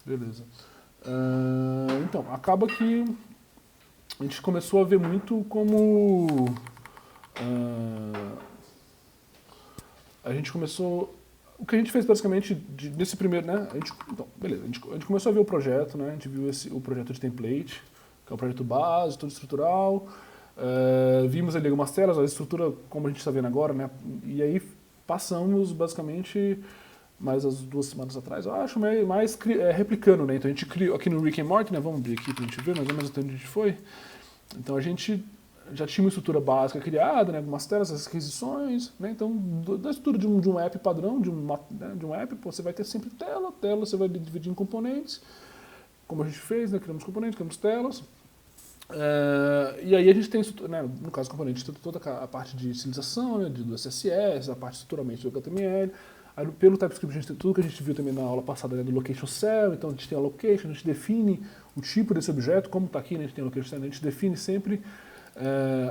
Beleza. Então, acaba que a gente começou a ver muito como... a gente começou... O que a gente fez basicamente nesse primeiro, né? Então, beleza, a gente começou a ver o projeto, né? A gente viu o projeto de template, que é o projeto base, todo estrutural. Vimos ali algumas telas, a estrutura como a gente está vendo agora, né? E aí passamos basicamente mais as 2 semanas atrás, eu acho, mais replicando, né? Então a gente criou aqui no Rick and Morty, né? Vamos abrir aqui pra gente ver mais ou menos até onde a gente foi. Então a gente já tinha uma estrutura básica criada, né? Algumas telas, as requisições, né? Então da estrutura de um app padrão, de um app, pô, você vai ter sempre tela, você vai dividir em componentes, como a gente fez, né? Criamos componentes, criamos telas. E aí a gente tem, né, no caso do componente, toda a parte de estilização, né, do CSS, a parte de estruturamento do HTML. Aí, pelo TypeScript, a gente tem tudo que a gente viu também na aula passada, né, do location cell. Então a gente tem a location, a gente define o tipo desse objeto, como está aqui, né, a gente tem a location cell, a gente define sempre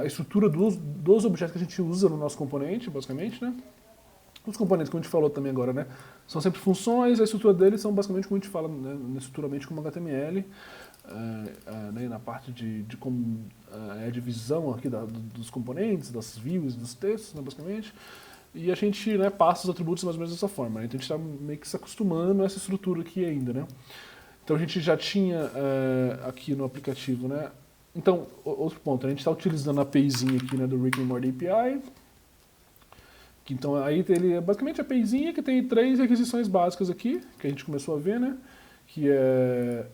a estrutura dos objetos que a gente usa no nosso componente, basicamente, né. Os componentes, como a gente falou também agora, né, são sempre funções, a estrutura deles são basicamente como a gente fala, né, estruturalmente como HTML, né, na parte de como é a divisão aqui dos componentes, das views, dos textos, né, basicamente. E a gente, né, passa os atributos mais ou menos dessa forma, né, então a gente está meio que se acostumando a essa estrutura aqui ainda, né. Então a gente já tinha aqui no aplicativo, né. Então, outro ponto, a gente está utilizando a APIzinha aqui, né, do Rick and Morty API. Então aí ele é basicamente a APIzinha que tem 3 requisições básicas aqui, que a gente começou a ver, né? Que é...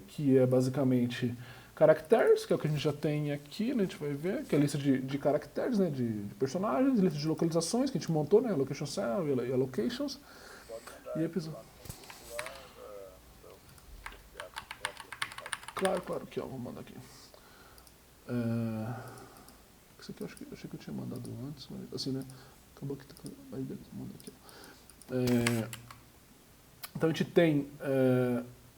que é basicamente characters, que é o que a gente já tem aqui, né? A gente vai ver, que é a lista de caracteres, né? De personagens, lista de localizações que a gente montou, né? Location cell e allocations. E episódio. Claro, claro, aqui ó, vou mandar aqui. Isso aqui eu achei que eu tinha mandado antes, mas assim, né? Acabou que... Aí beleza, manda aqui. Então a gente tem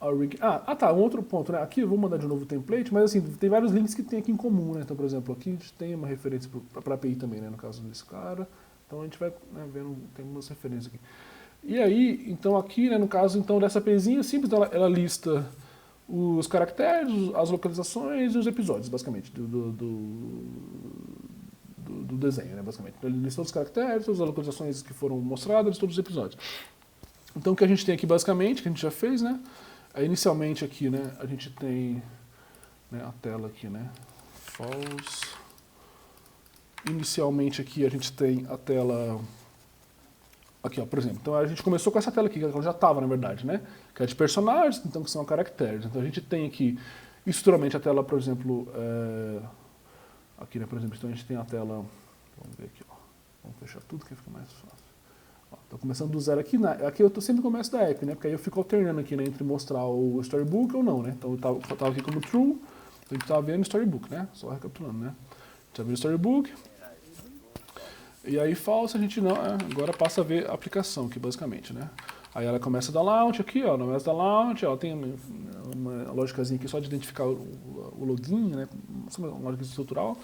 a rig... tá, um outro ponto, né? Aqui eu vou mandar de novo o template, mas assim, tem vários links que tem aqui em comum, né? Então, por exemplo, aqui a gente tem uma referência para API também, né? No caso desse cara. Então a gente vai, né, vendo, tem umas referências aqui. E aí, então aqui, né, no caso então dessa APIzinha simples, ela lista os caracteres, as localizações e os episódios, basicamente, do desenho, né, basicamente. Então, ele lista todos os caracteres, todas as localizações que foram mostradas, todos os episódios. Então o que a gente tem aqui basicamente, que a gente já fez, né? Inicialmente aqui, né, a gente tem, né, a tela aqui, né? False. Inicialmente aqui a gente tem a tela... Aqui, ó, por exemplo. Então a gente começou com essa tela aqui, que ela já estava, na verdade, né? Que é de personagens, então que são caracteres. Então a gente tem aqui, estruturalmente, a tela, por exemplo... aqui, né, por exemplo, então a gente tem a tela... Vamos ver aqui, ó. Vamos fechar tudo que fica mais fácil. Estou começando do zero aqui. Aqui eu sempre começo da app, né? Porque aí eu fico alternando aqui, né? Entre mostrar o storybook ou não, né? Então eu tava aqui como true, então a gente estava vendo o storybook, né? Só recapitulando, né? A gente já viu o storybook. E aí false a gente não... agora passa a ver a aplicação aqui, basicamente, né? Aí ela começa da launch aqui, ó. Começa da launch, ela tem uma lógicazinha aqui só de identificar o login, né? Uma lógica estrutural.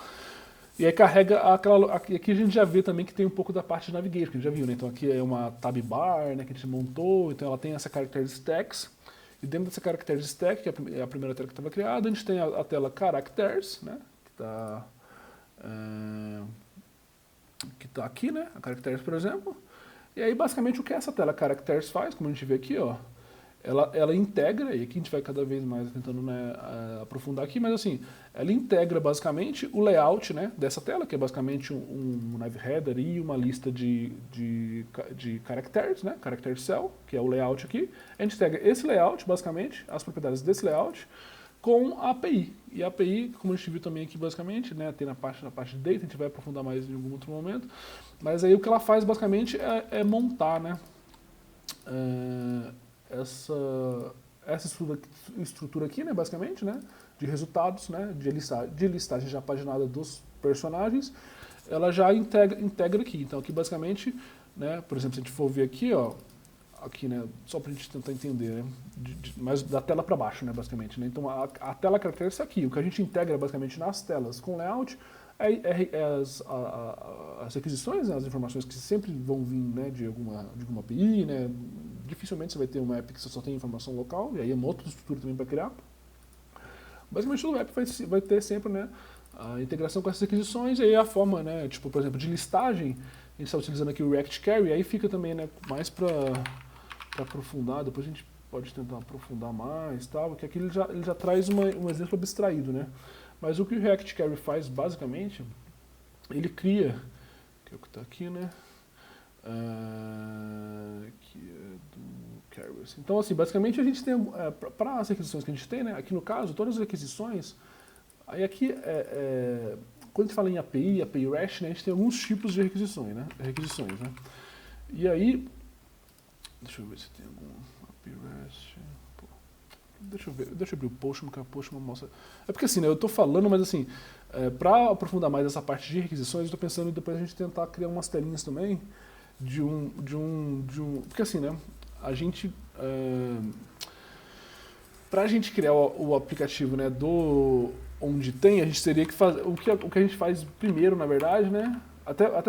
E aí carrega aquela... Aqui a gente já vê também que tem um pouco da parte de navigation, que a gente já viu, né? Então aqui é uma tab bar, né, que a gente montou, então ela tem essa characters stacks. E dentro dessa characters stack, que é a primeira tela que estava criada, a gente tem a tela characters, né? Que tá aqui, né? A characters, por exemplo. E aí basicamente o que essa tela characters faz, como a gente vê aqui, ó, ela integra, e aqui a gente vai cada vez mais tentando, né, aprofundar aqui, mas assim, ela integra basicamente o layout, né, dessa tela, que é basicamente um nav header e uma lista de caracteres, né, character cell, que é o layout aqui. A gente integra esse layout, basicamente, as propriedades desse layout, com a API. E a API, como a gente viu também aqui, basicamente, né, tem na parte de data, a gente vai aprofundar mais em algum outro momento, mas aí o que ela faz, basicamente, é montar, né, essa estrutura aqui, né, basicamente, né, de resultados, né, de listagem já paginada dos personagens, ela já integra aqui. Então aqui basicamente, né, por exemplo, se a gente for ver aqui, ó, aqui, né, só para a gente tentar entender, né, mas da tela para baixo, né, basicamente, né. Então a tela caracteres é aqui. O que a gente integra basicamente nas telas com layout as requisições, né, as informações que sempre vão vir, né, de alguma API, né, dificilmente você vai ter uma app que você só tem informação local, e aí é uma outra estrutura também para criar. Basicamente todo app vai ter sempre, né, a integração com essas requisições, e aí a forma, né, tipo, por exemplo, de listagem, a gente está utilizando aqui o React Query, aí fica também, né, mais para aprofundar, depois a gente pode tentar aprofundar mais, tal, porque aqui ele já traz um exemplo abstraído, né. Mas o que o React Query faz, basicamente, ele cria, que é o que está aqui, né, que é do Keras. Então, assim, basicamente a gente tem, para as requisições que a gente tem, né, aqui no caso, todas as requisições, aí aqui, quando a gente fala em API, API REST, né, a gente tem alguns tipos de requisições, né, e aí, deixa eu ver se tem algum API REST, pô, deixa eu abrir o Postman, porque a Postman mostra, é porque assim, né, eu estou falando, mas assim, para aprofundar mais essa parte de requisições, eu estou pensando em depois a gente tentar criar umas telinhas também, porque assim, né, a gente, para a gente criar o aplicativo, né, onde tem, a gente teria que fazer, o que a gente faz primeiro, na verdade, né,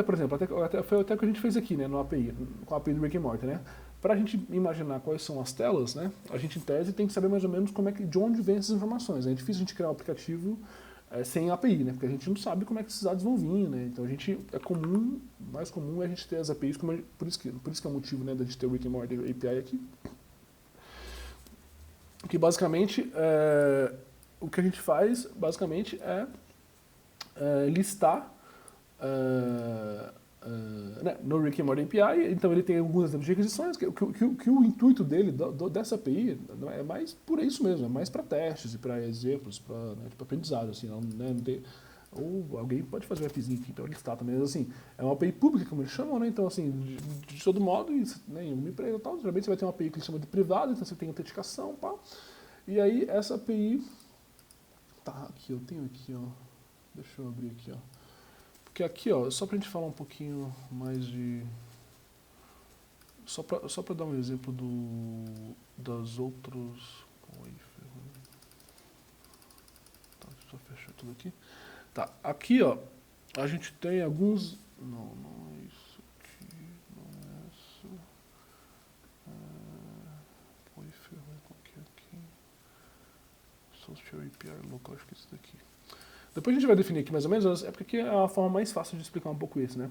por exemplo, foi até o que a gente fez aqui, né, no API, com a API do Rick and Morty, né, para a gente imaginar quais são as telas, né, a gente em tese tem que saber mais ou menos de onde vem essas informações, é difícil a gente criar um aplicativo sem API, né? Porque a gente não sabe como é que esses dados vão vir, né? Então mais comum é a gente ter as APIs, por isso que é o motivo, né, da gente ter o Rick and Morty API aqui. Que basicamente, o que a gente faz, basicamente, é listar né, no Rick and Morty API, então ele tem alguns exemplos de requisições, que o intuito dele, dessa API, é mais por isso mesmo, é mais para testes e para exemplos, para né, tipo, aprendizado, assim, não tem, ou alguém pode fazer um appzinho aqui para listar também, mas assim, é uma API pública, como eles chamam, né, então assim, de todo modo, né, em uma empresa e tal, geralmente você vai ter uma API que eles chamam de privada, então você tem autenticação, pá, e aí essa API, tá, aqui, eu tenho aqui, ó, deixa eu abrir aqui, ó, porque aqui, ó, só pra gente falar um pouquinho mais de... Só pra dar um exemplo das outros... Oi, ferrou. Tá, deixa eu só fechar tudo aqui. Tá, aqui, ó, a gente tem alguns... Não é isso aqui, não é isso. Oi, ferrou, qual que é aqui? Social API local, acho que é isso daqui. Depois a gente vai definir aqui mais ou menos, é porque aqui é a forma mais fácil de explicar um pouco isso, né?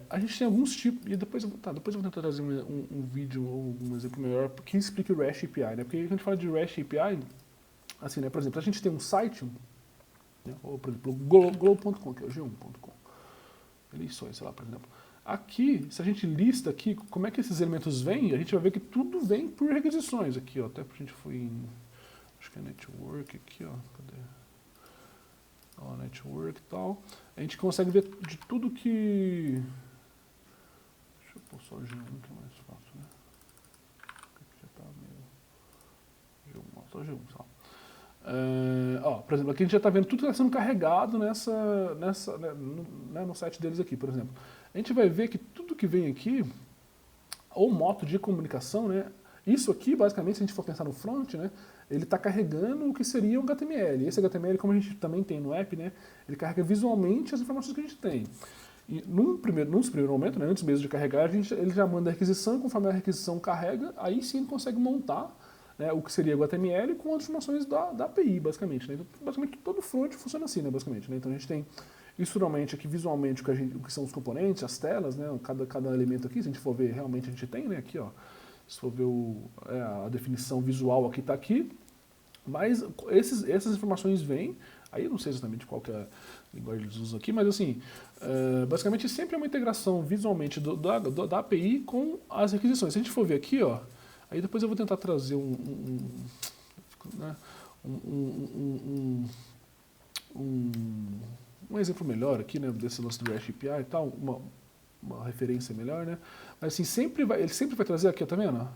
A gente tem alguns tipos, e depois eu vou tentar trazer um vídeo ou um exemplo melhor que explique o REST API, né? Porque quando a gente fala de REST API, assim, né? Por exemplo, a gente tem um site, né? Ou por exemplo, globo.com, que é o g1.com. Ele só, sei lá, por exemplo. Aqui, se a gente lista aqui como é que esses elementos vêm, a gente vai ver que tudo vem por requisições aqui, ó. Até a gente foi em, acho que é network aqui, ó. Cadê? Ó, network e tal, a gente consegue ver de tudo que... Deixa eu pôr só o G1 que é mais fácil, né? Aqui já tá meio... G1, só G1, só. Ó, por exemplo, aqui a gente já está vendo tudo que está sendo carregado né, no site deles aqui, por exemplo. A gente vai ver que tudo que vem aqui, ou modo de comunicação, né? Isso aqui, basicamente, se a gente for pensar no front, né, ele está carregando o que seria um HTML. Esse HTML, como a gente também tem no app, né, ele carrega visualmente as informações que a gente tem. E num primeiro momento, né, antes mesmo de carregar, ele já manda a requisição, e conforme a requisição carrega, aí sim ele consegue montar né, o que seria o HTML com as informações da API, basicamente. Né? Então, basicamente, todo front funciona assim, né, basicamente. Né? Então a gente tem estruturalmente aqui, visualmente, o que são os componentes, as telas, né, cada elemento aqui, se a gente for ver, realmente a gente tem, né, aqui, ó. Se for ver a definição visual aqui está aqui, mas essas informações vêm, aí eu não sei exatamente qual que é a linguagem que eles usam aqui, mas assim, basicamente sempre é uma integração visualmente da API com as requisições. Se a gente for ver aqui, ó, aí depois eu vou tentar trazer um exemplo melhor aqui, né, desse lance do REST API e tal, uma referência melhor, né? Mas assim, ele sempre vai trazer aqui, ó, tá vendo? Não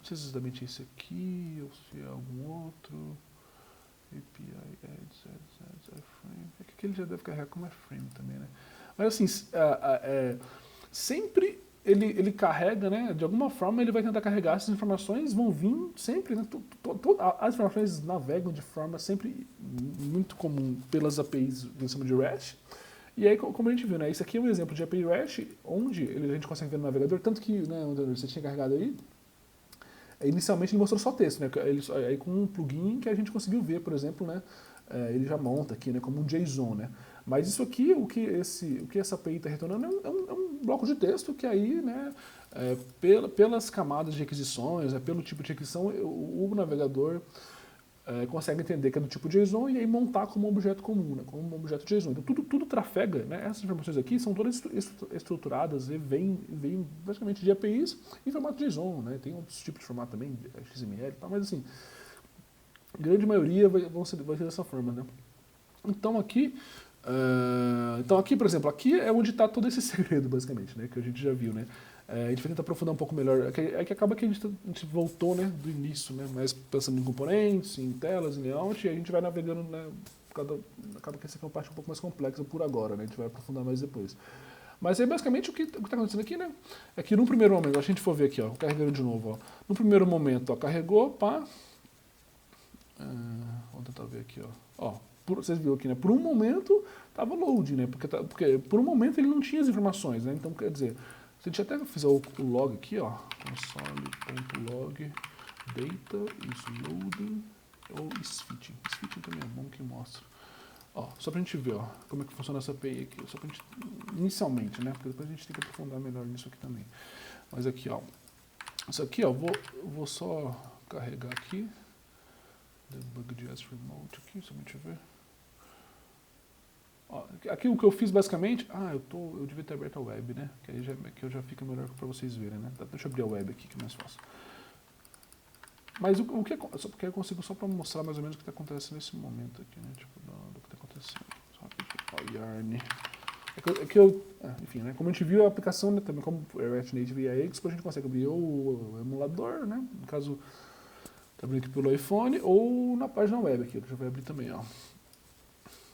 sei se é exatamente esse aqui, ou se é algum outro. API, frame. É que aqui ele já deve carregar como frame também, né? Mas assim, sempre ele carrega, né? De alguma forma ele vai tentar carregar, essas informações vão vir sempre, né? As informações navegam de forma sempre muito comum pelas APIs em cima de REST. E aí, como a gente viu, né, isso aqui é um exemplo de API REST, onde a gente consegue ver no navegador, tanto que, né, onde você tinha carregado aí, inicialmente ele mostrou só texto, né? Aí com um plugin que a gente conseguiu ver, por exemplo, né? Ele já monta aqui, né? Como um JSON, né? Mas isso aqui, o que essa API está retornando é um bloco de texto que aí, né? Pelas camadas de requisições, pelo tipo de requisição, o navegador consegue entender que é do tipo JSON e aí montar como um objeto comum, né, como um objeto JSON. Então tudo trafega, né, essas informações aqui são todas estruturadas e vêm basicamente de APIs em formato JSON, né, tem outros tipos de formato também, XML e tal, mas assim, a grande maioria vai ser dessa forma, né. Então aqui, por exemplo, aqui é onde está todo esse segredo, basicamente, né, que a gente já viu, né. A gente vai tentar aprofundar um pouco melhor. É que acaba que a gente voltou, né, do início, né, mas pensando em componentes, em telas, em layout, e a gente vai navegando, né, acaba que essa aqui é uma parte um pouco mais complexa por agora, né, a gente vai aprofundar mais depois. Mas aí basicamente o que está acontecendo aqui, né, é que no primeiro momento, a gente for ver aqui, ó, carregando de novo, ó, no primeiro momento, ó, carregou, pá, vamos tentar ver aqui, ó, vocês viram aqui, né, por um momento estava load, né, porque por um momento ele não tinha as informações, né, então quer dizer, se a gente até fizer o log aqui, ó, console.log data is loading ou isFitting. IsFitting também é bom que mostra. Ó, só pra gente ver, ó, como é que funciona essa API aqui, só pra gente, inicialmente, né, porque depois a gente tem que aprofundar melhor nisso aqui também. Mas aqui, ó, isso aqui, ó, vou só carregar aqui, debug.js remote aqui, só pra gente ver. Ó, aqui o que eu fiz basicamente, eu devia ter aberto a web, né? Que aí que já fica melhor para vocês verem, né? Deixa eu abrir a web aqui que é mais fácil. Mas o que é, só porque eu consigo só para mostrar mais ou menos o que está acontecendo nesse momento aqui, né? Tipo, do que está acontecendo. Só rapidinho, Yarn. Enfim, né? Como a gente viu a aplicação, né, também como React Native e AX, a gente consegue abrir ou o emulador, né? No caso, tá abrindo aqui pelo iPhone, ou na página web aqui, que já vai abrir também, ó.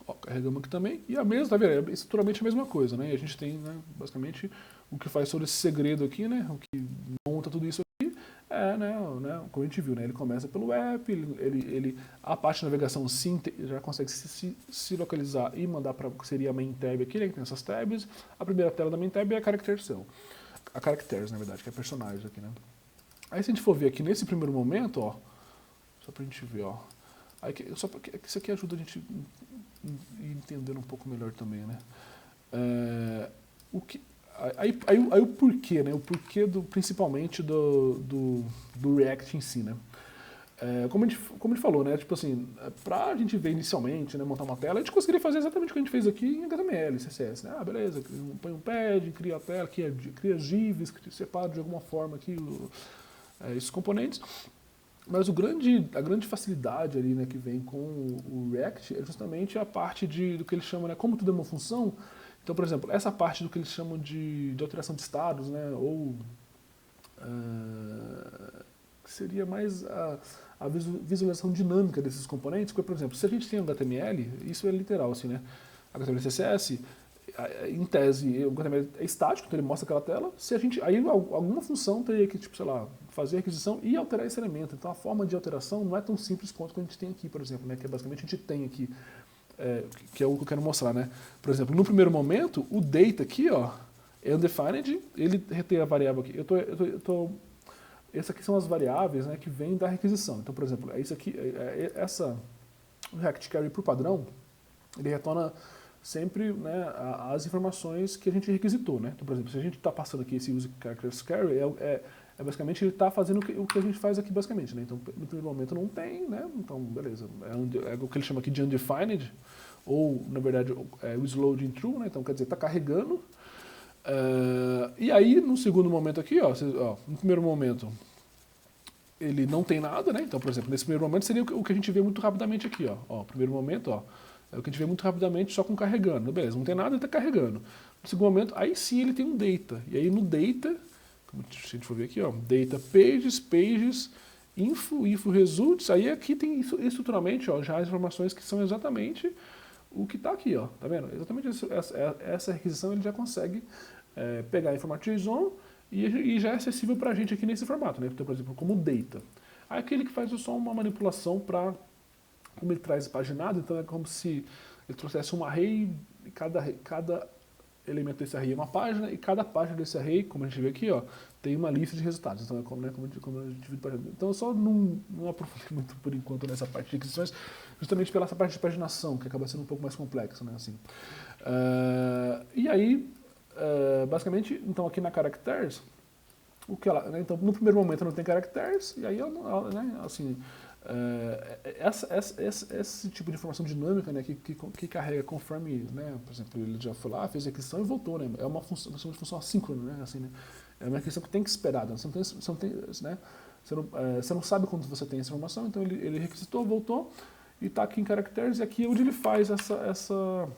Ó, carregamos aqui também, e a mesma, tá vendo? É estruturalmente a mesma coisa, né? E a gente tem, né, basicamente, o que faz todo esse segredo aqui, né? O que monta tudo isso aqui né, como a gente viu, né? Ele começa pelo app, a parte de navegação sim, já consegue se localizar e mandar para o que seria a main tab aqui, né? Que tem essas tabs. A primeira tela da main tab é a character cell. A characters, na verdade, que é personagem aqui, né? Aí se a gente for ver aqui nesse primeiro momento, ó, só pra gente ver, ó. Aí, só porque isso aqui ajuda a gente ir entendendo um pouco melhor também, né? Aí o porquê, né? O porquê principalmente do React em si, né? Como a gente falou, né? Tipo assim, pra gente ver inicialmente, né, montar uma tela, a gente conseguiria fazer exatamente o que a gente fez aqui em HTML, CSS, né? Beleza, põe um pad, cria a tela, cria GIFs, separa de alguma forma aqui esses componentes. Mas a grande facilidade ali, né, que vem com o React é justamente a parte do que eles chamam, né, como tudo é uma função. Então, por exemplo, essa parte do que eles chamam de alteração de estados, né, ou que seria mais a visualização dinâmica desses componentes, porque, por exemplo, se a gente tem um HTML, isso é literal, assim, né, HTML e CSS, em tese, o HTML é estático, então ele mostra aquela tela. Aí alguma função teria que, tipo, sei lá, fazer a requisição e alterar esse elemento. Então a forma de alteração não é tão simples quanto que a gente tem aqui, por exemplo, né? Que basicamente a gente tem aqui, que é o que eu quero mostrar, né? Por exemplo, no primeiro momento, o data aqui, ó, é undefined, ele retém a variável aqui. Essas aqui são as variáveis, né, que vêm da requisição. Então, por exemplo, isso aqui, o React Carry por padrão, ele retorna sempre, né, as informações que a gente requisitou, né? Então, por exemplo, se a gente está passando aqui esse use characters carry, basicamente ele está fazendo o que a gente faz aqui basicamente, né? Então, no primeiro momento não tem, né? Então, beleza. É o que ele chama aqui de undefined, ou, na verdade, is loading true, né? Então, quer dizer, está carregando. E aí, no segundo momento aqui, ó, no primeiro momento, ele não tem nada, né? Então, por exemplo, nesse primeiro momento seria o que a gente vê muito rapidamente aqui, ó. Primeiro momento, ó. É o que a gente vê muito rapidamente só com carregando. Beleza, não tem nada, ele está carregando. No segundo momento, aí sim ele tem um data. E aí no data, como a gente for ver aqui, ó, data pages, info results, aí aqui tem estruturalmente, ó, já as informações que são exatamente o que está aqui, ó, tá vendo? Exatamente essa requisição ele já consegue pegar em formato JSON e já é acessível para a gente aqui nesse formato, né? Então, por exemplo, como data. Aí aquele que faz só uma manipulação para, como ele traz paginado, então é como se ele trouxesse um array, e cada elemento desse array é uma página, e cada página desse array, como a gente vê aqui, ó, tem uma lista de resultados. Então, como a gente viu. Então, eu só não aprofundei muito por enquanto nessa parte de requisições, justamente pela essa parte de paginação, que acaba sendo um pouco mais complexa, né? Assim. E aí, basicamente, então aqui na Characters, o que ela, né, então, no primeiro momento não tem Characters, e aí, né, assim, esse tipo de informação dinâmica, né, que carrega conforme, né, por exemplo, ele já foi lá, fez a requisição e voltou, né, é uma função assíncrona, né, assim, né, é uma requisição que tem que esperar, né, você não sabe quando você tem essa informação, então ele requisitou, voltou, e está aqui em Characters, e aqui é onde ele faz essa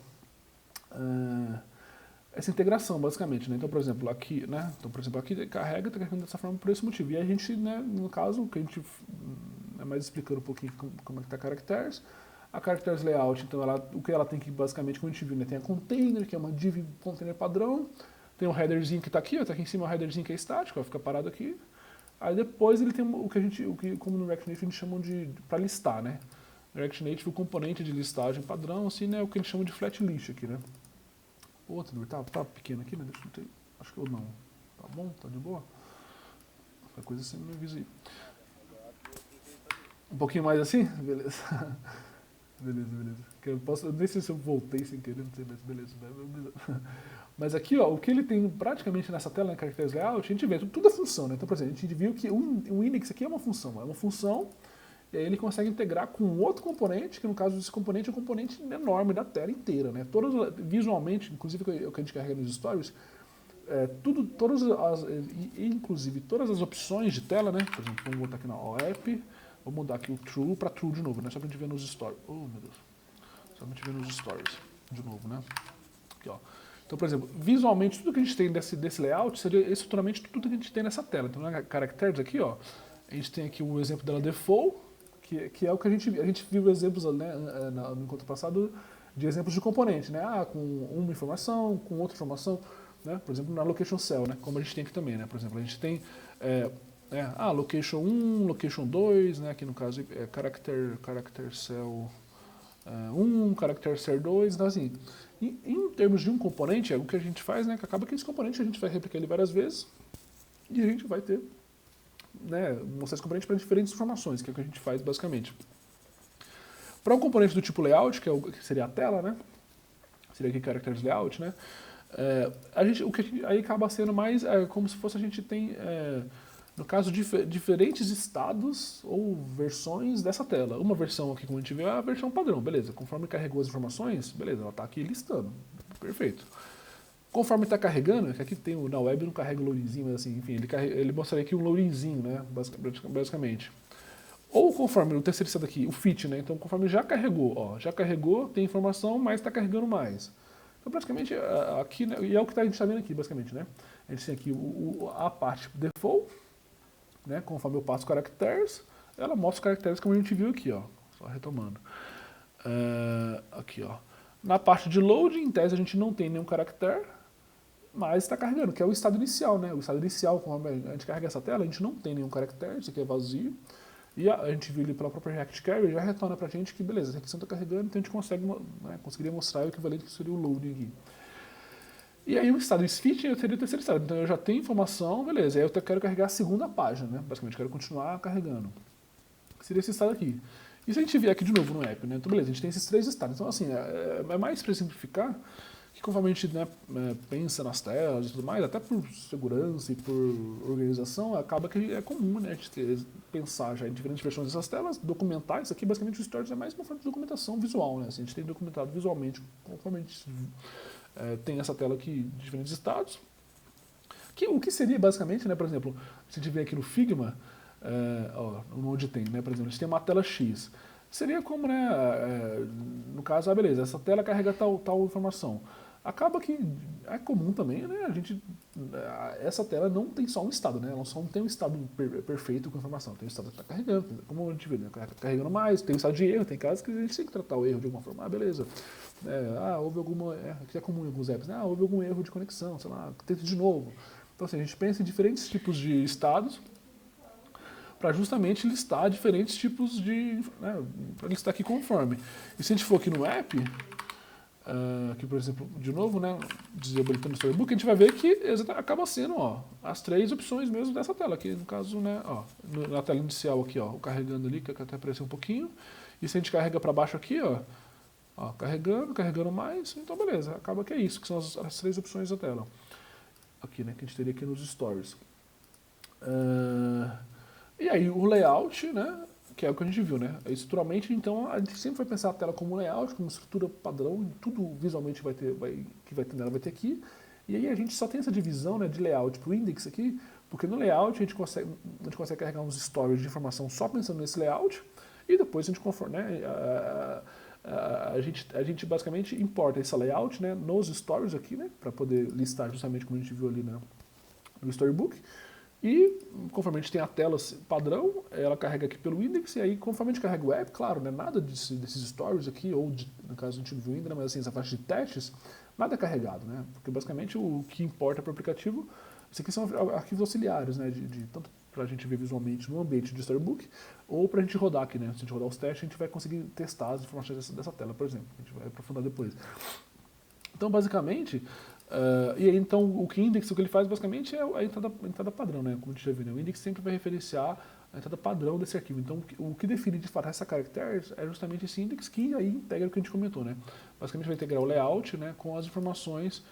integração, basicamente, né? Então, por exemplo, aqui, né? Então, por exemplo, aqui está carregando dessa forma por esse motivo. E a gente, né, no caso, que a gente é mais explicando um pouquinho como é que está Characters. A Characters Layout, então, o que ela tem que, basicamente, como a gente viu, né? Tem a container, que é uma div container padrão. Tem o headerzinho que está aqui, está aqui em cima o headerzinho que é estático, vai ficar parado aqui. Aí depois ele tem como no React Native a gente chama para listar, né? No React Native o componente de listagem padrão, assim, né? O que eles chamam de flat list aqui, né? Outro, tá pequeno aqui, né? Deixa eu ter. Acho que eu não. Tá bom? Tá de boa? Qualquer coisa você me avisa aí. Um pouquinho mais assim? Beleza. Beleza. Eu nem sei se eu voltei sem querer, não sei, mas beleza. Mas aqui, ó, o que ele tem praticamente nessa tela, na Characters Layout, a gente vê tudo é função, né? Então, por exemplo, a gente viu que o index aqui é uma função. E aí ele consegue integrar com outro componente, que no caso desse componente é um componente enorme da tela inteira, né? Visualmente, inclusive o que a gente carrega nos stories, inclusive todas as opções de tela, né? Por exemplo, vamos botar aqui na OEP, vou mudar aqui o true para true de novo, né? Só pra gente ver nos stories. Oh, meu Deus. Só pra gente ver nos stories de novo, né? Aqui, ó. Então, por exemplo, visualmente tudo que a gente tem desse layout seria estruturalmente tudo que a gente tem nessa tela. Então, na Characters aqui, ó, a gente tem aqui o exemplo dela default, que é o que a gente viu exemplos, né, no encontro passado de exemplos de componente, né? Com uma informação, com outra informação, né? Por exemplo, na location cell, né? Como a gente tem aqui também, né? Por exemplo, a gente tem location 1, location 2, né? Aqui no caso é character cell 1, character cell 2, então assim, em termos de um componente, é o que a gente faz, né? Que acaba que esse componente a gente vai replicar ele várias vezes e a gente vai ter, né, mostrar esse componente para diferentes informações, que é o que a gente faz basicamente. Para um componente do tipo layout, que seria a tela, né, seria aqui Characters Layout, né, aí acaba sendo mais como se fosse a gente tem, no caso, diferentes estados ou versões dessa tela. Uma versão aqui, como a gente vê, é a versão padrão, beleza. Conforme carregou as informações, beleza, ela está aqui listando, perfeito. Conforme está carregando, que aqui tem na web não carrega o loadingzinho, mas assim, enfim, ele mostraria aqui um loadingzinho, né, basicamente. Ou conforme o terceiro estado aqui, o fit, né, então conforme já carregou, tem informação, mas está carregando mais. Então praticamente aqui, né, e é o que a gente está vendo aqui, basicamente, né. A gente tem aqui a parte default, né, conforme eu passo caracteres, ela mostra os caracteres como a gente viu aqui, ó, só retomando. Aqui, ó. Na parte de loading, em tese a gente não tem nenhum caractere, mas está carregando, que é o estado inicial, né? O estado inicial, quando a gente carrega essa tela, a gente não tem nenhum caractere, isso aqui é vazio. E a gente viu ali pela própria React Carrier, já retorna pra gente que, beleza, a requisição está carregando, então a gente conseguiria mostrar o equivalente que seria o loading aqui. E aí o estado fit seria o terceiro estado. Então eu já tenho informação, beleza, aí eu quero carregar a segunda página, né? Basicamente, quero continuar carregando. Seria esse estado aqui. E se a gente vier aqui de novo no app, né? Então beleza, a gente tem esses três estados. Então assim, é mais para simplificar, que conforme a gente, né, pensa nas telas e tudo mais, até por segurança e por organização, acaba que é comum, né, a gente pensar já em diferentes versões dessas telas, documentar. Isso aqui basicamente o Stories é mais uma forma de documentação visual, né? Assim, a gente tem documentado visualmente, conforme a gente tem essa tela aqui de diferentes estados. O que seria basicamente, né, por exemplo, se a gente vê aqui no Figma, onde tem, né, por exemplo, a gente tem uma tela X. Seria como, né, no caso, beleza, essa tela carrega tal informação. Acaba que é comum também, né, essa tela não tem só um estado, né, ela só não tem um estado perfeito com informação, tem um estado que está carregando, como a gente vê, né, carregando mais, tem um estado de erro, tem casos que a gente tem que tratar o erro de alguma forma, beleza. Houve alguma, que é comum em alguns apps, né, houve algum erro de conexão, sei lá, tenta de novo. Então assim, a gente pensa em diferentes tipos de estados, para justamente listar diferentes tipos de, né, para listar aqui conforme. E se a gente for aqui no app, Aqui, por exemplo, de novo, né, desabilitando o Storybook, a gente vai ver que acaba sendo, ó, as 3 opções mesmo dessa tela aqui, no caso, né, ó, na tela inicial aqui, ó, carregando ali, que até apareceu um pouquinho, e se a gente carrega para baixo aqui, ó, carregando mais, então beleza, acaba que é isso, que são as 3 opções da tela. Aqui, né, que a gente teria aqui nos stories. E aí o layout, né, que é o que a gente viu, né, estruturalmente, então a gente sempre vai pensar a tela como layout, como estrutura padrão, tudo visualmente que vai ter nela vai ter aqui, e aí a gente só tem essa divisão, né, de layout para o index aqui, porque no layout a gente consegue carregar uns stories de informação só pensando nesse layout, e depois a gente conforme, né, a gente basicamente importa esse layout, né, nos stories aqui, né, para poder listar justamente como a gente viu ali, né, no Storybook. E conforme a gente tem a tela padrão, ela carrega aqui pelo index, e aí conforme a gente carrega o app, claro, né, nada desses stories aqui, ou no caso a gente não viu ainda, mas assim, essa faixa de testes, nada é carregado, né? Porque basicamente o que importa para o aplicativo, isso aqui são arquivos auxiliares, né? Tanto para a gente ver visualmente no ambiente de Storybook, ou para a gente rodar aqui, né? Se a gente rodar os testes, a gente vai conseguir testar as informações dessa tela, por exemplo. A gente vai aprofundar depois. Então, basicamente, e aí, então, o que index, o que ele faz basicamente é a entrada padrão, né? Como a gente já viu, né? O index sempre vai referenciar a entrada padrão desse arquivo. Então, o que define de fato essa caracteres é justamente esse index que aí integra o que a gente comentou, né? Basicamente vai integrar o layout, né, com as informações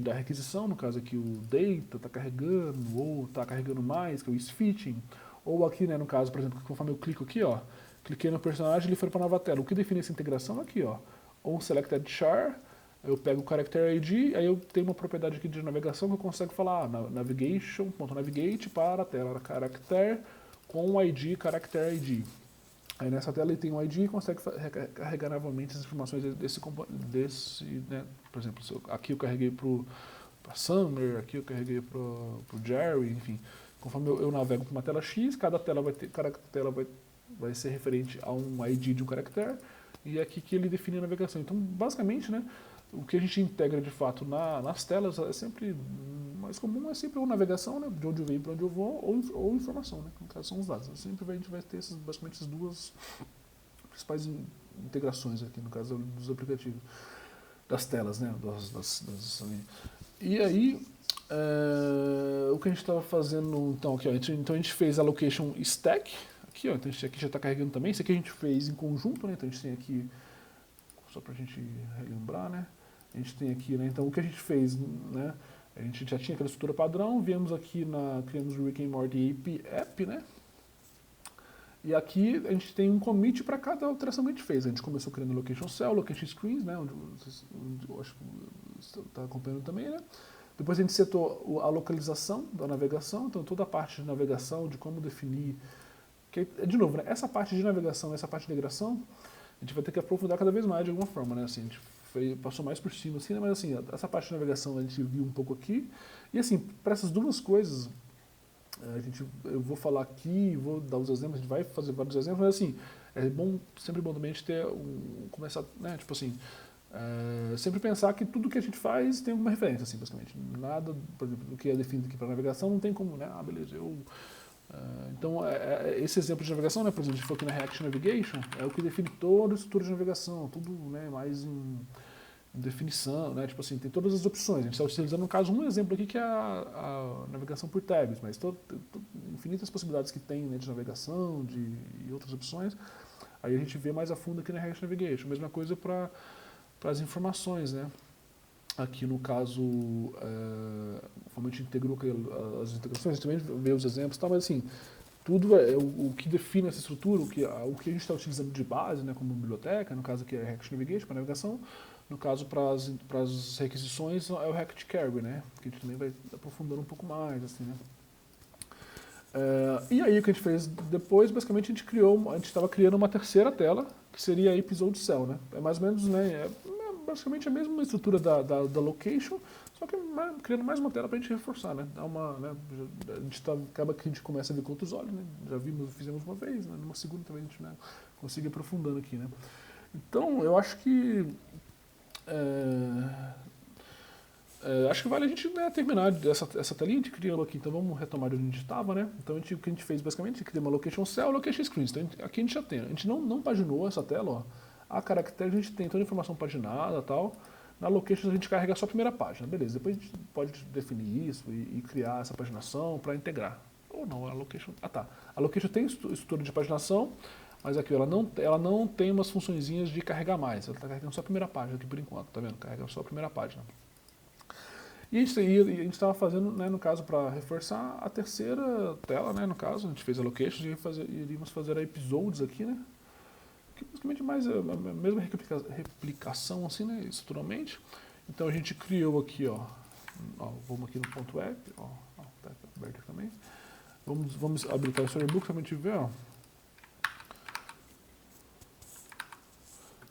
da requisição, no caso aqui o data está carregando, ou está carregando mais, que é o isFitting, ou aqui, né, no caso, por exemplo, conforme eu clico aqui, ó, cliquei no personagem, ele foi para a nova tela. O que define essa integração aqui, ó, ou selected char, eu pego o character ID, aí eu tenho uma propriedade aqui de navegação que eu consigo falar navigate para a tela character com o ID character ID. Aí nessa tela ele tem um ID e consegue carregar novamente as informações desse né? Por exemplo, aqui eu carreguei para Summer, aqui eu carreguei para o Jerry, enfim. Conforme eu navego para uma tela X, cada tela vai ser referente a um ID de um caractere, e é aqui que ele define a navegação. Então, basicamente, né, o que a gente integra de fato nas telas é sempre, mais comum é sempre uma navegação, né, de onde eu venho para onde eu vou, ou informação, né, no caso são os dados. Sempre a gente vai ter basicamente as duas principais integrações aqui, no caso dos aplicativos, das telas, né, e aí, o que a gente estava fazendo, então, aqui, ó, então a gente fez a location stack, aqui, ó, então aqui já está carregando também, isso aqui a gente fez em conjunto, né, então a gente tem aqui, só para a gente relembrar, né, a gente tem aqui, né, então o que a gente fez, né, a gente já tinha aquela estrutura padrão, viemos aqui, criamos o Rick and Morty app, né, e aqui a gente tem um commit para cada alteração que a gente fez. A gente começou criando location cell, location screens, né, onde eu acho que você está acompanhando também, né. Depois a gente setou a localização da navegação, então toda a parte de navegação, de como definir, que, de novo, né, essa parte de navegação, essa parte de integração, a gente vai ter que aprofundar cada vez mais de alguma forma, né, assim, a gente passou mais por cima, assim, né, mas assim, essa parte de navegação a gente viu um pouco aqui, e assim, para essas duas coisas, eu vou falar aqui, vou dar os exemplos, a gente vai fazer vários exemplos, mas assim, é bom, sempre bom também a gente ter começar, né, tipo assim, sempre pensar que tudo que a gente faz tem uma referência, assim, basicamente. Nada, por exemplo, do que é definido aqui para navegação não tem como, né, beleza, então, esse exemplo de navegação, né, por exemplo, a gente for aqui na React Navigation, é o que define toda a estrutura de navegação, tudo, né, mais em definição, né, tipo assim, tem todas as opções. A gente está utilizando, no caso, um exemplo aqui que é a navegação por tabs, mas infinitas possibilidades que tem, né, de navegação, e outras opções. Aí a gente vê mais a fundo aqui na React Navigation. Mesma coisa para as informações, né. Aqui no caso, como a gente integrou as integrações, a gente também vê os exemplos, tá, mas assim, tudo o que define essa estrutura, o que a gente está utilizando de base, né, como biblioteca, no caso aqui é React Navigation para navegação, no caso para as requisições é o React Carry, né, que a gente também vai aprofundando um pouco mais, assim, né. E aí o que a gente fez depois, basicamente a gente estava criando uma terceira tela, que seria a Episode Cell, né, é mais ou menos, né, basicamente a mesma estrutura da location, só que criando mais uma tela para a gente reforçar, né? Né, acaba que a gente começa a ver com outros olhos, né? Já fizemos uma vez, né? Numa segunda também a gente, né, consegue ir aprofundando aqui, né? Então, eu acho que acho que vale a gente, né, terminar essa telinha, a gente criou aqui, então vamos retomar de onde a gente estava, né? Então o que a gente fez basicamente, a gente criou uma location cell, location screens, então aqui a gente já tem, a gente não paginou essa tela, ó, A caractere a gente tem toda a informação paginada e tal. Na location a gente carrega só a primeira página, beleza. Depois a gente pode definir isso e criar essa paginação para integrar. Ou não, a location... Ah tá, a location tem estrutura de paginação, mas aqui ela não tem umas funçõezinhas de carregar mais. Ela está carregando só a primeira página aqui por enquanto, tá vendo? Carrega só a primeira página. E a gente estava fazendo, né, no caso, para reforçar a terceira tela, né, no caso, a gente fez a location e iríamos fazer a episodes aqui, né, que basicamente mais a mesma replicação, assim, né, estruturalmente. Então a gente criou aqui, ó vamos aqui no ponto app, tá aberto aqui também. Vamos habilitar o storybook para a gente ver, ó.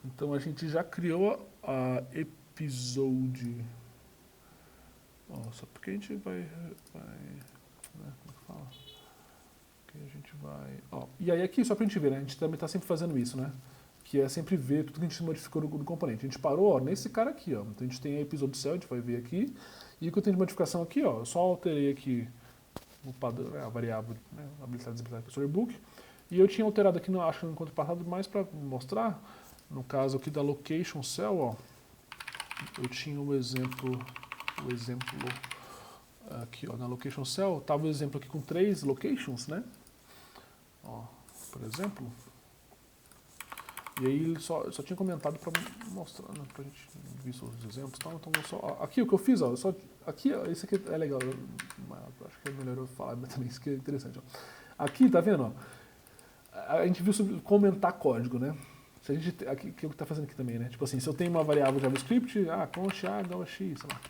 Então a gente já criou a episode. Só porque a gente vai né, como é que fala? Que a gente vai... e aí aqui, só pra gente ver, né? A gente também está sempre fazendo isso, né? Que é sempre ver tudo que a gente modificou no componente. A gente parou, nesse cara aqui, ó. Então a gente tem a episode cell, a gente vai ver aqui. E o que eu tenho de modificação aqui, ó, eu só alterei aqui o padrão, a variável, né, habilitar e desabilitar o storybook. E eu tinha alterado aqui, acho que no encontro passado, mais para mostrar, no caso aqui da location cell, ó, eu tinha o exemplo aqui, ó, na location cell, tava o exemplo aqui com 3 locations, né? Ó, por exemplo. E aí ele só tinha comentado para mostrar, né, pra gente ver os exemplos, tá? Então aqui o que eu fiz, ó, aqui, ó, isso aqui é legal, acho que é melhor eu falar também, isso aqui é interessante, ó. Aqui, tá vendo, ó? A gente viu sobre comentar código, né? Se a gente, aqui, que é o que tá fazendo aqui também, né? Tipo assim, se eu tenho uma variável JavaScript, const a, x, sei lá.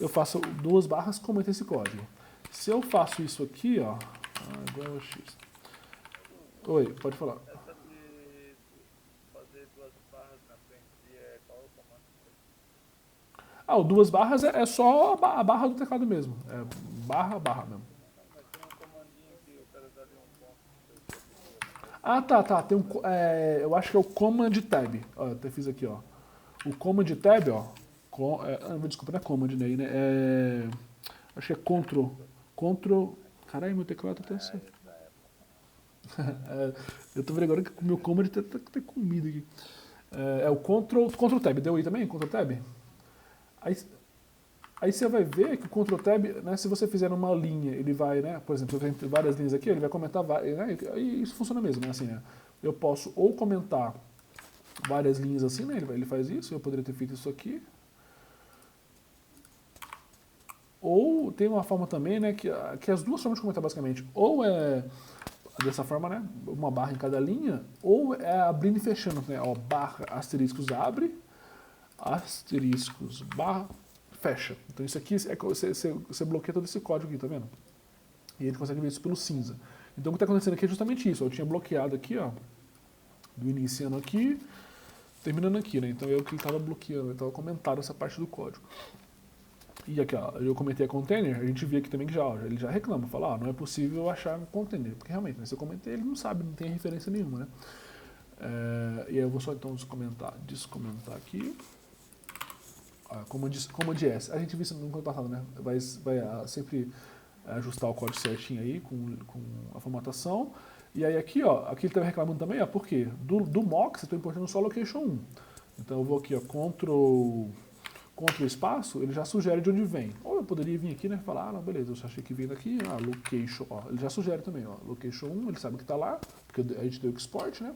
Eu faço 2 barras, comento esse código. Se eu faço isso aqui, ó, igual a x. Oi, pode falar. Essa de fazer 2 barras na frente é qual o comando? O 2 barras é só a barra do teclado mesmo. É barra mesmo. Mas tem um comandinho que eu quero dar ali um ponto. Tá. Tem eu acho que é o Command Tab. Ó, eu até fiz aqui, ó. O Command Tab, ó. Desculpa, não é Command, né? Acho que é Ctrl. Caralho, meu teclado tá assim. Eu tô vendo agora que o meu Command tá comido aqui. É o Ctrl Tab. Deu aí também? Ctrl Tab? Aí você vai ver que o Ctrl Tab, né, se você fizer uma linha, ele vai, né, por exemplo, eu tenho várias linhas aqui, ele vai comentar várias, né, e isso funciona mesmo, né, assim, né, eu posso ou comentar várias linhas assim, né, ele faz isso, eu poderia ter feito isso aqui, ou tem uma forma também, né, que as duas formas de comentar basicamente, ou é dessa forma, né, uma barra em cada linha, ou é abrindo e fechando, né, ó, barra, asteriscos abre, asteriscos, barra, fecha. Então isso aqui, você bloqueia todo esse código aqui, tá vendo? E a gente consegue ver isso pelo cinza. Então o que está acontecendo aqui é justamente isso. Eu tinha bloqueado aqui, ó, do iniciando aqui, terminando aqui, né? Então eu que estava bloqueando, eu estava comentando essa parte do código. E aqui, ó, eu comentei a container, a gente via aqui também que ele já reclama, fala, não é possível achar um container, porque realmente, né, se eu comentei, ele não sabe, não tem referência nenhuma, né? E aí eu vou só então descomentar aqui. Command S. A gente viu isso no ano passado, né? Vai sempre ajustar o código certinho aí com a formatação. E aí aqui, ó, aqui ele estava reclamando também, ó, por quê? Do Mox eu estou importando só location 1. Então eu vou aqui, ó, Ctrl espaço, ele já sugere de onde vem. Ou eu poderia vir aqui, né, e falar, não, beleza, eu já achei que vem daqui, location, ó, ele já sugere também, ó, location 1, ele sabe que está lá, porque a gente deu export, né?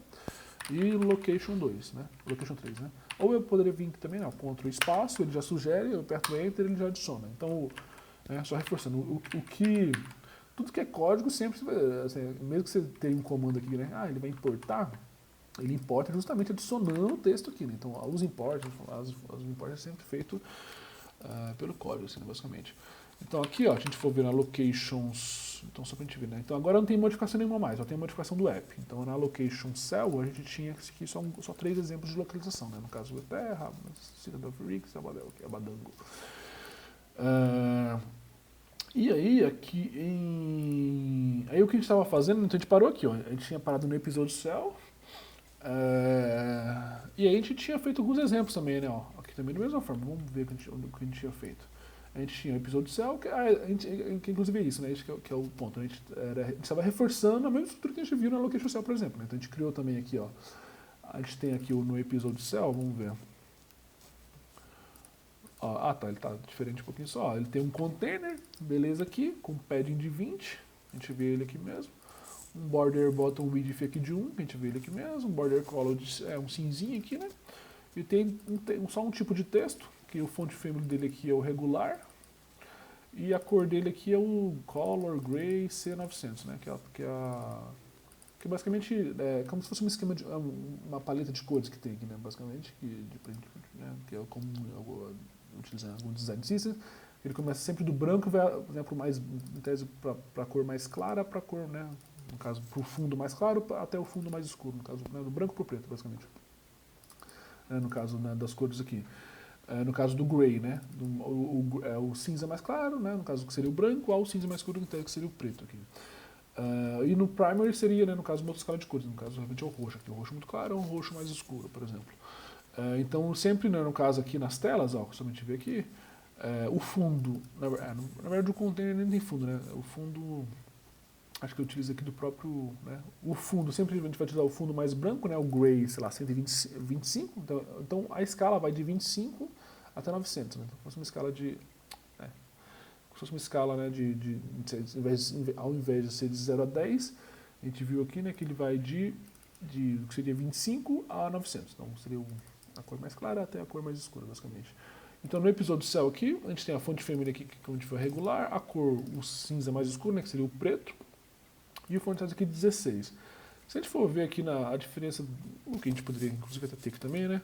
E location 2, né? Location 3, né? Ou eu poderia vir aqui também, Ctrl espaço, ele já sugere, eu aperto Enter, ele já adiciona. Então, só reforçando, tudo que é código sempre, assim, mesmo que você tenha um comando aqui, né? Ele vai importar, ele importa justamente adicionando o texto aqui, né? Então, os imports é sempre feito pelo código, assim, basicamente. Então aqui, ó, a gente for ver na locations, então só pra gente ver, né? Então agora não tem modificação nenhuma mais, só tem modificação do app. Então na location cell a gente tinha aqui só 3 exemplos de localização, né? No caso, Terra, Cidade of Riggs, Abadango. E aí, aí o que a gente estava fazendo, então a gente parou aqui, ó. A gente tinha parado no episódio cell. E aí a gente tinha feito alguns exemplos também, né? Ó, aqui também da mesma forma, vamos ver o que a gente tinha feito. A gente tinha o episódio cell, que inclusive é isso, né? Isso que é o ponto. A gente estava reforçando a mesma estrutura que a gente viu na location cell, por exemplo. Né? Então a gente criou também aqui, ó, A gente tem aqui no episódio cell, vamos ver. Ó, tá, ele tá diferente um pouquinho só. Ó, ele tem um container, beleza aqui, com padding de 20, a gente vê ele aqui mesmo. Um border bottom width aqui de 1, a gente vê ele aqui mesmo. Um border color um cinzinho aqui, né? E tem só um tipo de texto, que o font family dele aqui é o regular. E a cor dele aqui é o Color Gray C900, né? Que basicamente é como se fosse um esquema de uma paleta de cores que tem aqui, né? Basicamente, que é como utilizando algum design system. Ele começa sempre do branco, vai, né, pro mais, em tese, para a cor mais clara, para a cor, né? No caso, para o fundo mais claro até o fundo mais escuro, no caso, né, do branco para o preto, basicamente. No caso, né, das cores aqui. No caso do gray, né? O cinza mais claro, né? No caso que seria o branco, ao cinza mais escuro, que seria o preto aqui. E no primary seria, né, no caso, uma outra escala de cores. No caso, realmente é o roxo aqui. O roxo muito claro é um roxo mais escuro, por exemplo. Então, sempre, né, no caso aqui nas telas, ó, que somente vê aqui, o fundo, na verdade o container nem tem fundo, né? O fundo, acho que eu utilizo aqui do próprio, né? O fundo, sempre a gente vai utilizar o fundo mais branco, né? O gray, sei lá, 125. Então a escala vai de 25 até 900, né? Então, fosse uma escala de, se fosse uma escala, né, ao invés de ser de 0 a 10, a gente viu aqui, né, que ele vai de que seria 25 a 900. Então seria a cor mais clara até a cor mais escura, basicamente. Então no episódio cell aqui, a gente tem a fonte family aqui, que a gente foi regular, a cor, o cinza mais escuro, né, que seria o preto, e o font size aqui 16. Se a gente for ver aqui a diferença, o que a gente poderia inclusive até ter aqui também, né,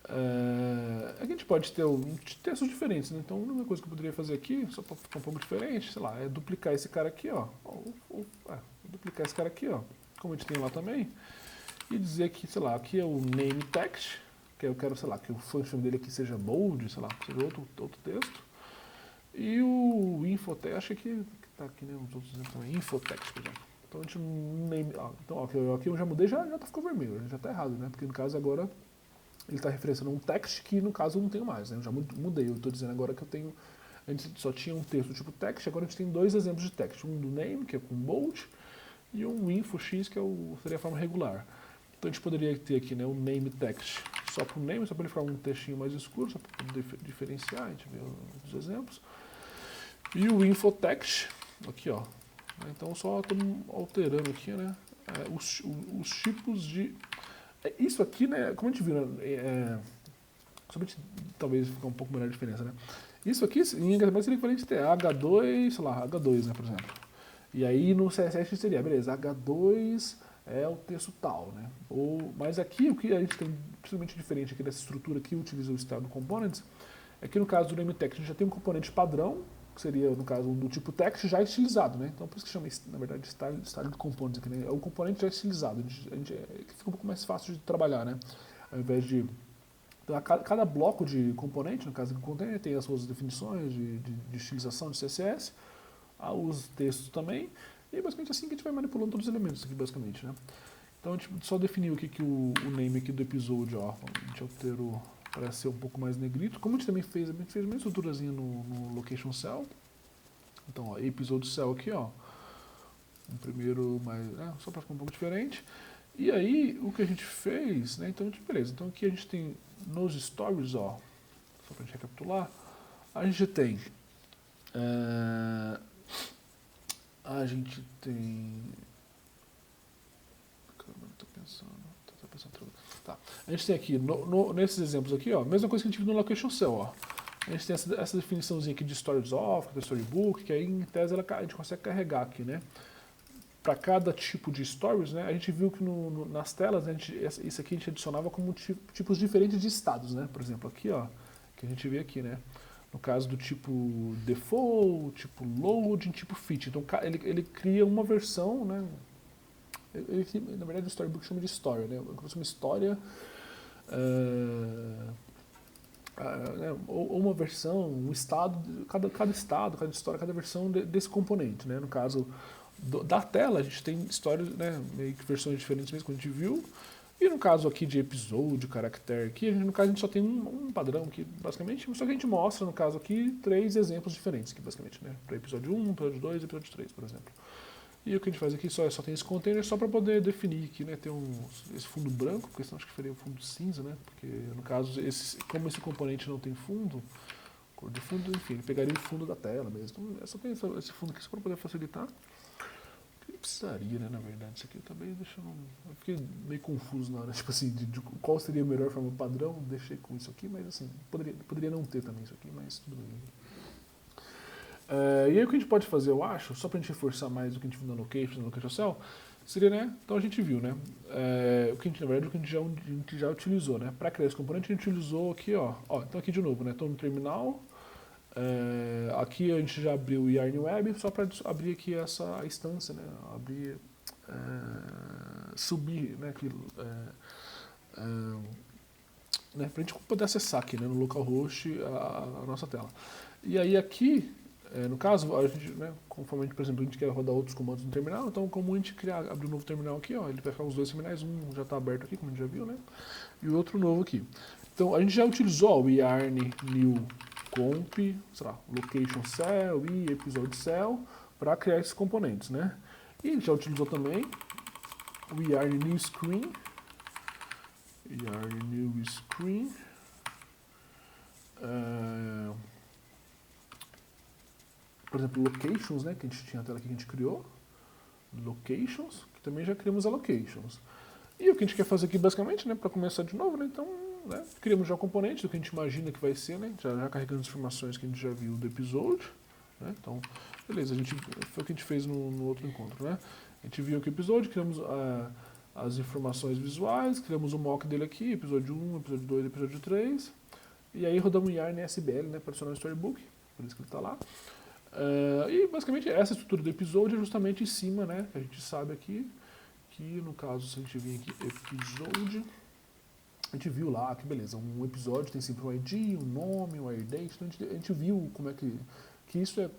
é que a gente pode ter textos diferentes, né? Então a única coisa que eu poderia fazer aqui, só para ficar um pouco diferente, sei lá, é duplicar esse cara aqui, ó, duplicar esse cara aqui, ó, como a gente tem lá também, e dizer que, sei lá, aqui é o name text, que eu quero, sei lá, que o function dele aqui seja bold, sei lá, seja outro texto. E o infotext que tá aqui, né, os outros também, infotext, por exemplo. Então a gente name, então aqui eu já mudei, já ficou vermelho, já tá errado, né? Porque no caso agora ele está referenciando um text que no caso eu não tenho mais, né? Eu já mudei, eu estou dizendo agora que eu tenho, a gente só tinha um texto tipo text, agora a gente tem dois exemplos de text, um do name, que é com bold, e um info x, que seria a forma regular. Então a gente poderia ter aqui, né, o name text só para o name, só para ele ficar um textinho mais escuro, só para poder diferenciar, a gente vê os exemplos. E o info text, aqui ó, então só estamos alterando aqui, né, os tipos de... Isso aqui, né, como a gente viu, somente talvez ficar um pouco melhor a diferença, né? Isso aqui em HTML seria equivalente a ter H2, sei lá, H2, né, por exemplo. E aí no CSS seria, beleza, H2 é o texto tal, né? Mas aqui o que a gente tem principalmente diferente aqui dessa estrutura que utiliza o style components é que no caso do name text a gente já tem um componente padrão, que seria no caso do tipo text já estilizado, né? Então por isso que chama, na verdade, style components aqui, né? É o componente já estilizado, que fica um pouco mais fácil de trabalhar, né? Ao invés de... Então, cada bloco de componente, no caso do container, tem as suas definições de estilização de CSS, os textos também, e basicamente assim que a gente vai manipulando todos os elementos aqui, basicamente, né? Então a gente só definiu aqui que o name aqui do episódio, ó, a gente alterou para ser um pouco mais negrito, como a gente também fez uma estruturazinha no location cell. Então, ó, episódio cell aqui, ó, um primeiro mais, né, só para ficar um pouco diferente. E aí, o que a gente fez, né, então, beleza, então aqui a gente tem nos stories, ó, só para a gente recapitular, a gente tem, a gente tem aqui, nesses exemplos aqui, ó, mesma coisa que a gente viu no location cell, ó. A gente tem essa definiçãozinha aqui de stories off, da storybook, que aí em tese a gente consegue carregar aqui, né? Para cada tipo de stories, né? A gente viu que nas telas, né, isso aqui a gente adicionava como tipos diferentes de estados, né? Por exemplo, aqui, ó, que a gente vê aqui, né? No caso do tipo default, tipo loading, tipo fit. Então ele cria uma versão, né? Na verdade o storybook chama de story, né? Como se uma história, ou uma versão, um estado, cada estado, cada história, cada versão desse componente, né? No caso da tela, a gente tem histórias, né, meio que versões diferentes mesmo, como a gente viu. E no caso aqui de episódio, caractere aqui, no caso a gente só tem um padrão aqui, basicamente, só que a gente mostra, no caso aqui, 3 exemplos diferentes aqui, basicamente, né? Para episódio 1, episódio 2 e episódio 3, por exemplo. E o que a gente faz aqui só tem esse container só para poder definir aqui, né? Tem esse fundo branco, porque senão acho que faria um fundo cinza, né? Porque no caso, como esse componente não tem fundo, cor de fundo, enfim, ele pegaria o fundo da tela mesmo. Então, só tem esse fundo aqui só para poder facilitar. Eu precisaria, né, na verdade, isso aqui eu também deixando. Eu fiquei meio confuso na hora, tipo assim, de qual seria a melhor forma padrão, deixei com isso aqui, mas assim, poderia não ter também isso aqui, mas tudo bem. E aí o que a gente pode fazer, eu acho, só pra gente reforçar mais o que a gente viu na location cell, seria, né, então a gente viu, né, o que a gente, na verdade, o que a gente já utilizou, né, para criar esse componente a gente utilizou aqui, ó, então aqui de novo, né, estou no terminal, aqui a gente já abriu o Yarn Web, só para abrir aqui essa instância, né, abrir, subir, né, aqui, né, para a gente poder acessar aqui, né, no localhost a nossa tela. E aí aqui, no caso, a gente, né, conforme a gente, por exemplo, a gente quer rodar outros comandos no terminal, então como a gente abrir um novo terminal aqui, ó, ele vai ficar os dois terminais, um já está aberto aqui, como a gente já viu, né, e o outro novo aqui. Então a gente já utilizou ó, o yarn new comp, sei lá, location cell e episode cell para criar esses componentes, né. E a gente já utilizou também o yarn new screen, por exemplo, locations, né, que a gente tinha a tela aqui que a gente criou, locations, que também já criamos a locations. E o que a gente quer fazer aqui basicamente, né, para começar de novo, né, então, né, criamos já o componente do que a gente imagina que vai ser, né, já carregando as informações que a gente já viu do episódio, né, então, beleza, foi o que a gente fez no outro encontro, né, a gente viu aqui o episódio, criamos as informações visuais, criamos o mock dele aqui, episódio 1, episódio 2, episódio 3, e aí rodamos o yarn SBL, né, para adicionar o storybook, por isso que ele está lá. E basicamente essa estrutura do episódio é justamente em cima, né, que a gente sabe aqui, que no caso se a gente vir aqui, episódio, a gente viu lá que beleza, um episódio tem sempre um ID, um nome, um air date, então a gente viu como é que isso em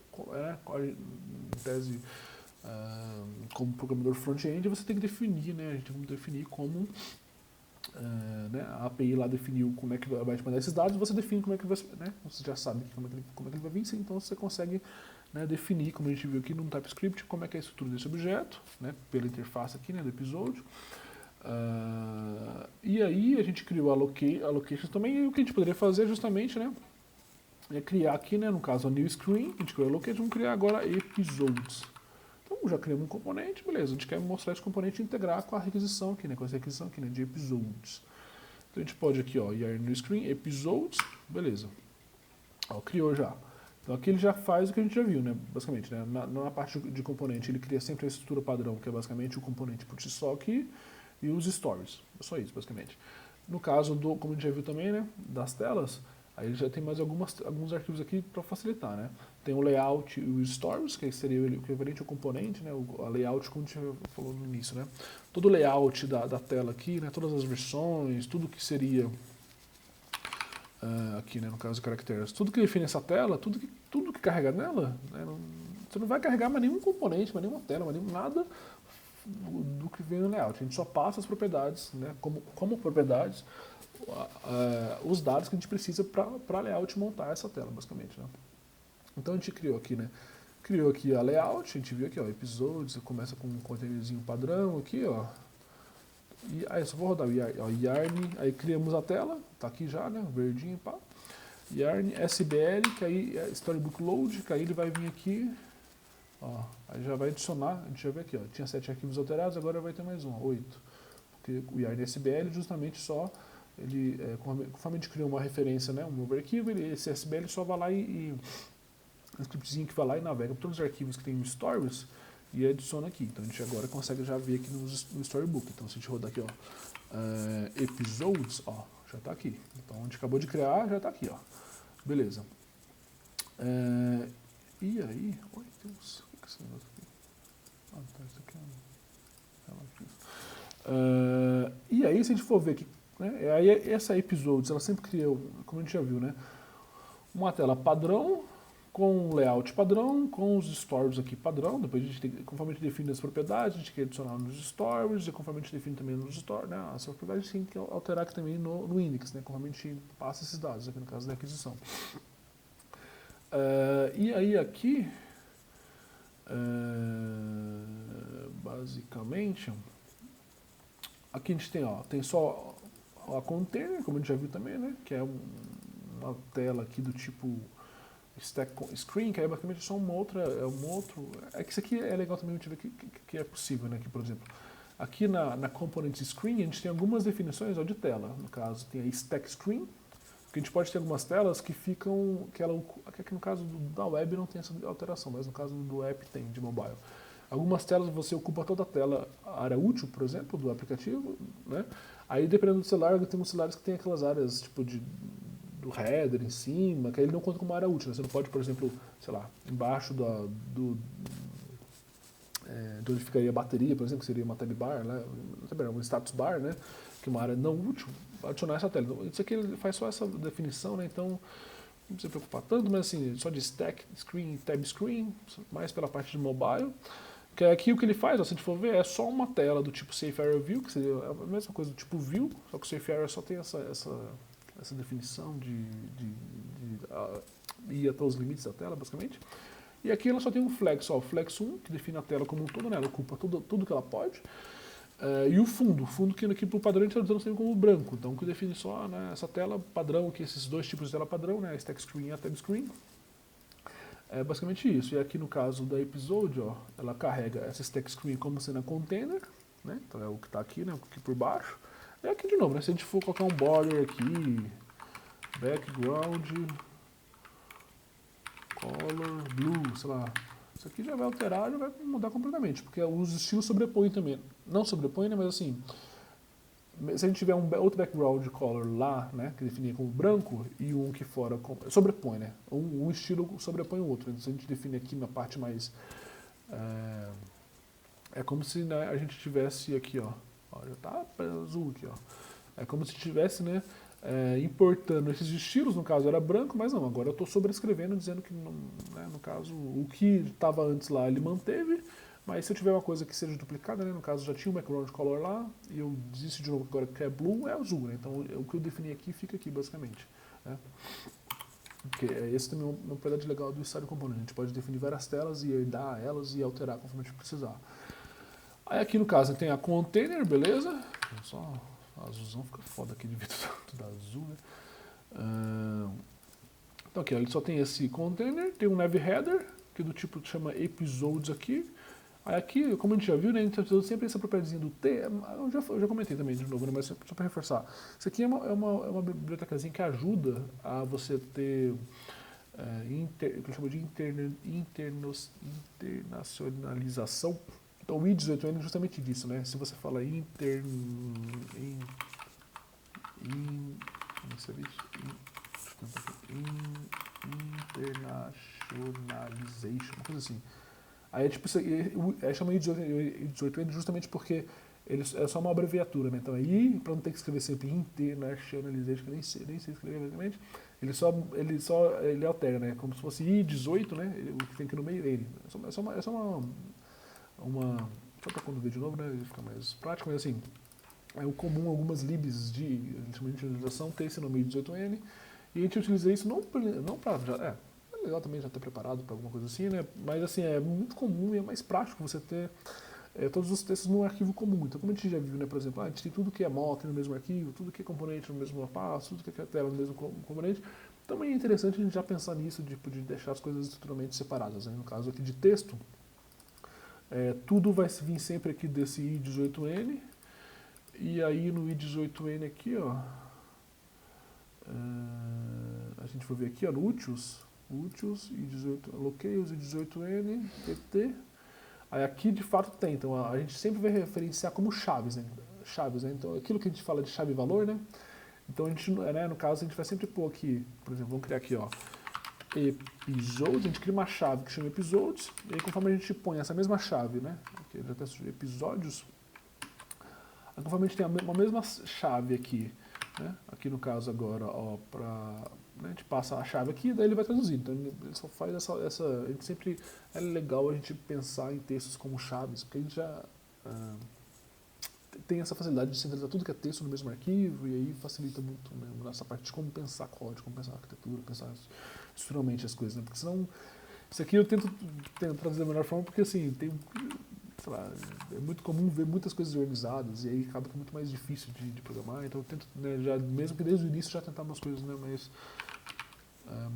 tese, como programador front-end, você tem que definir, né, a gente vai definir como né, a API lá definiu como é que vai te mandar esses dados, você define como é que vai, né, você já sabe como é que ele vai vir, então você consegue, né, definir, como a gente viu aqui no TypeScript, como é que é a estrutura desse objeto, né, pela interface aqui, né, do episódio. E aí a gente criou a locations também, e o que a gente poderia fazer justamente, né, é criar aqui, né, no caso a new screen, a gente criou a location, vamos criar agora episodes. Então já criamos um componente, beleza, a gente quer mostrar esse componente e integrar com a requisição aqui, né, com essa requisição aqui, né, de episodes. Então a gente pode aqui, ó, yarn new screen, episodes, beleza. Ó, criou já. Então aqui ele já faz o que a gente já viu, né, basicamente, né, na parte de componente ele cria sempre a estrutura padrão, que é basicamente o componente por si só aqui, e os stories, é só isso, basicamente. No caso como a gente já viu também, né, das telas, aí ele já tem mais alguns arquivos aqui para facilitar, né. Tem o layout e os stories, que seria o equivalente ao componente, né, a layout, como a gente já falou no início, né. Todo o layout da tela aqui, né, todas as versões, tudo que seria aqui, né, no caso de caracteres, tudo que define essa tela, tudo que carrega nela, né, você não vai carregar mais nenhum componente, mais nenhuma tela, mais nada do que vem no layout. A gente só passa as propriedades, né, como propriedades, os dados que a gente precisa para layout montar essa tela, basicamente, né. Então a gente criou aqui, né, criou aqui a layout, a gente viu aqui, ó, episódios, começa com um containerzinho padrão aqui, ó. E aí só vou rodar o yarn, aí criamos a tela, tá aqui já, né, verdinho, pá. Yarn SBL, que aí é storybook load, que aí ele vai vir aqui, ó, aí já vai adicionar, a gente já vê aqui, ó, tinha 7 arquivos alterados, agora vai ter mais 8. Porque o yarn SBL justamente só, ele, conforme a gente cria uma referência, né, um novo arquivo, esse SBL só vai lá um scriptzinho que vai lá e navega por todos os arquivos que tem no stories, e adiciona aqui. Então a gente agora consegue já ver aqui no storybook. Então se a gente rodar aqui, ó, episodes, ó, já está aqui. Então a gente acabou de criar, já está aqui, ó. Beleza. E aí, oi, Deus, o que é esse negócio aqui? Ah, tá, isso aqui e aí se a gente for ver aqui, né, aí essa episodes, ela sempre cria, como a gente já viu, né, uma tela padrão, com um layout padrão, com os stories aqui padrão, depois a gente conforme a gente define as propriedades, a gente quer adicionar nos stories, e conforme a gente define também nos stories, né, as propriedades a gente tem que alterar aqui também no index, né, conforme a gente passa esses dados, aqui no caso da aquisição. E aí aqui, Basicamente, aqui a gente tem só a container, como a gente já viu também, né? Que é uma tela aqui do tipo stack screen, que é basicamente só uma outra, é que isso aqui é legal também a gente ver que é possível, né? Que, por exemplo, aqui na component screen a gente tem algumas definições de tela. No caso, tem a stack screen, que a gente pode ter algumas telas que ficam, que no caso da web não tem essa alteração, mas no caso do app tem, de mobile. Algumas telas você ocupa toda a tela, a área útil, por exemplo, do aplicativo, né? Aí dependendo do celular, tem uns celulares que tem aquelas áreas tipo do header em cima, que aí ele não conta como área útil, né? Você não pode, por exemplo, sei lá, embaixo de onde ficaria a bateria, por exemplo, que seria uma tab bar, né? Um status bar, né? Que é uma área não útil, adicionar essa tela. Então, isso aqui ele faz só essa definição, né? Então, não precisa preocupar tanto, mas assim, só de stack screen, tab screen, mais pela parte de mobile. Que aqui o que ele faz, ó, se a gente for ver, é só uma tela do tipo Safe Area View, que seria a mesma coisa do tipo View, só que o Safe Area só tem essa definição de ir até os limites da tela, basicamente. E aqui ela só tem um flex, ó, o flex 1, que define a tela como um todo, né, ela ocupa tudo que ela pode. E o fundo que aqui para o padrão a gente está usando sempre como branco, então que define só, né, essa tela padrão, que esses dois tipos de tela padrão, né, a stack screen e a tab screen. É basicamente isso. E aqui no caso da episode, ó, ela carrega essa stack screen como sendo a container, né? Então é o que está aqui, né? Aqui por baixo. E aqui de novo, né? Se a gente for colocar um border aqui, background, color, blue, sei lá. Isso aqui já vai alterar, já vai mudar completamente, porque os estilos sobrepõem também. Não sobrepõem, né? Mas assim, se a gente tiver outro background color lá, né, que definia como branco, e um aqui fora sobrepõe, né? Um estilo sobrepõe o outro. Então, se a gente define aqui na parte mais... É como se, né, a gente tivesse aqui, ó já tá azul aqui, ó. É como se tivesse, né, importando esses estilos, no caso era branco, mas não, agora eu estou sobrescrevendo, dizendo que, né, no caso, o que estava antes lá ele manteve, mas se eu tiver uma coisa que seja duplicada, né, no caso já tinha um background color lá, e eu disse de novo agora que é blue, é azul, né, então o que eu defini aqui fica aqui, basicamente. Né. Porque esse também é uma propriedade legal do Style Component, a gente pode definir várias telas e herdar elas e alterar conforme a gente precisar. Aí aqui no caso tem a container, beleza? Só azulzão fica foda aqui de ver tudo azul, né? Então aqui, ó, ele só tem esse container, tem um nav header, que do tipo chama episodes aqui. Aí aqui, como a gente já viu, né, a gente usa sempre essa propriedade do T, eu já comentei também de novo, né, mas só para reforçar. Isso aqui é uma bibliotecazinha que ajuda a você ter, que eu chamo de internacionalização. Então o i18n é justamente disso, né, se você fala internationalization, uma coisa assim. Aí é tipo, chama I18N justamente porque é só uma abreviatura, né? Então aí, para não ter que escrever sempre internationalization, que eu nem sei escrever basicamente, ele altera, né? Como se fosse I18, né? O que tem aqui no meio N. É só só para quando ver de novo, né? Ele fica mais prático, mas assim, é o comum algumas libs de internacionalização ter esse nome I18N, e a gente utiliza isso não para é legal também já ter preparado para alguma coisa assim, né? Mas assim, é muito comum e é mais prático você ter todos os textos num arquivo comum. Então, como a gente já viu, né, por exemplo, a gente tem tudo que é mock no mesmo arquivo, tudo que é componente no mesmo passo, tudo que é tela no mesmo componente. Também é interessante a gente já pensar nisso, de deixar as coisas estruturalmente separadas. Né? No caso aqui de texto, tudo vai vir sempre aqui desse i18n, e aí no i18n aqui, ó, a gente vai ver aqui, ó, no úteis, i18, locais, i18n, pt. Aí aqui de fato tem, então a gente sempre vai referenciar como chaves, né? Então aquilo que a gente fala de chave-valor, né? Então a gente, né, no caso, a gente vai sempre pôr aqui, por exemplo, vamos criar aqui, ó, episodes, a gente cria uma chave que chama episodes, e aí conforme a gente põe essa mesma chave, né? Aqui já está episódios, aí conforme a gente tem uma mesma chave aqui, né? Aqui no caso agora, ó, a gente passa a chave aqui, daí ele vai traduzir. Então ele só faz a gente sempre é legal a gente pensar em textos como chaves, porque a gente já tem essa facilidade de centralizar tudo que é texto no mesmo arquivo, e aí facilita muito, né, nessa parte de como pensar código, como pensar arquitetura, pensar estruturalmente as coisas, né? Porque senão, Isso aqui eu tento traduzir da melhor forma porque, assim, tem, sei lá, é muito comum ver muitas coisas organizadas e aí acaba que é muito mais difícil de programar, então eu tento, né, já, mesmo que desde o início já tentar umas coisas, né,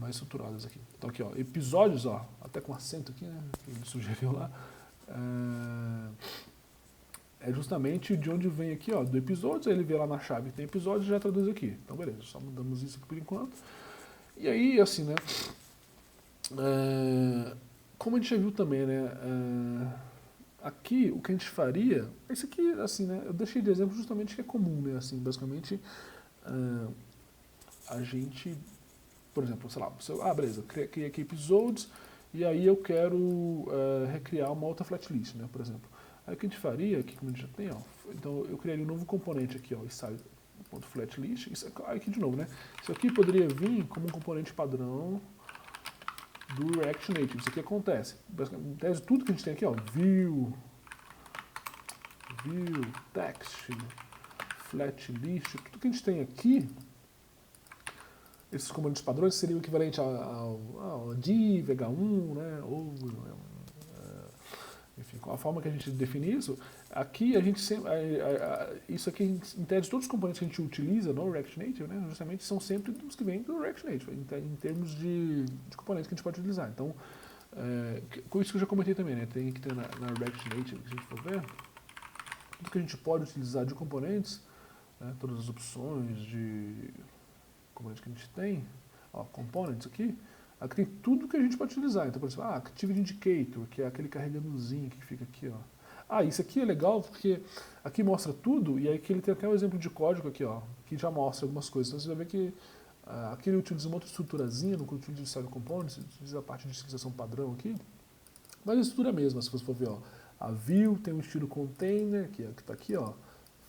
mais estruturadas aqui. Então aqui, ó, episódios, ó, até com acento aqui, né, que ele sugeriu lá, é justamente de onde vem aqui, ó, do episódios, aí ele vê lá na chave, tem episódios e já traduz aqui. Então beleza, só mudamos isso aqui por enquanto. E aí, assim, né, como a gente já viu também, né, aqui o que a gente faria, esse aqui, assim, né, eu deixei de exemplo justamente que é comum, né, assim, basicamente, a gente, por exemplo, sei lá, beleza, criei aqui episódios, e aí eu quero recriar uma outra flatlist, né, por exemplo. Aí o que a gente faria, aqui como a gente já tem, ó, então eu criaria um novo componente aqui, ó, style.flatlist, isso aqui de novo, né, isso aqui poderia vir como um componente padrão do React Native. Isso aqui acontece, em tese tudo que a gente tem aqui, ó, view, text, flatlist, tudo que a gente tem aqui, esses comandos padrões seriam o equivalente ao div, H1, né, ou enfim, com a forma que a gente define isso, aqui a gente sempre, isso aqui, em tese, todos os componentes que a gente utiliza no React Native, né, justamente são sempre os que vêm do React Native, em termos de componentes que a gente pode utilizar. Então, com isso que eu já comentei também, né, tem que ter na React Native, se a gente for ver, tudo que a gente pode utilizar de componentes, né, todas as opções de componentes que a gente tem, ó, components aqui tem tudo que a gente pode utilizar. Então, por exemplo, Activity Indicator, que é aquele carregandozinho que fica aqui, ó. Isso aqui é legal porque aqui mostra tudo, e aí aqui ele tem até um exemplo de código aqui, ó, que já mostra algumas coisas. Então você vai ver que aqui ele utiliza uma outra estruturazinha, no que utiliza o Style Components, utiliza a parte de estilização padrão aqui, mas a estrutura é a mesma, se você for ver, ó. A view tem um estilo container, que está aqui, ó,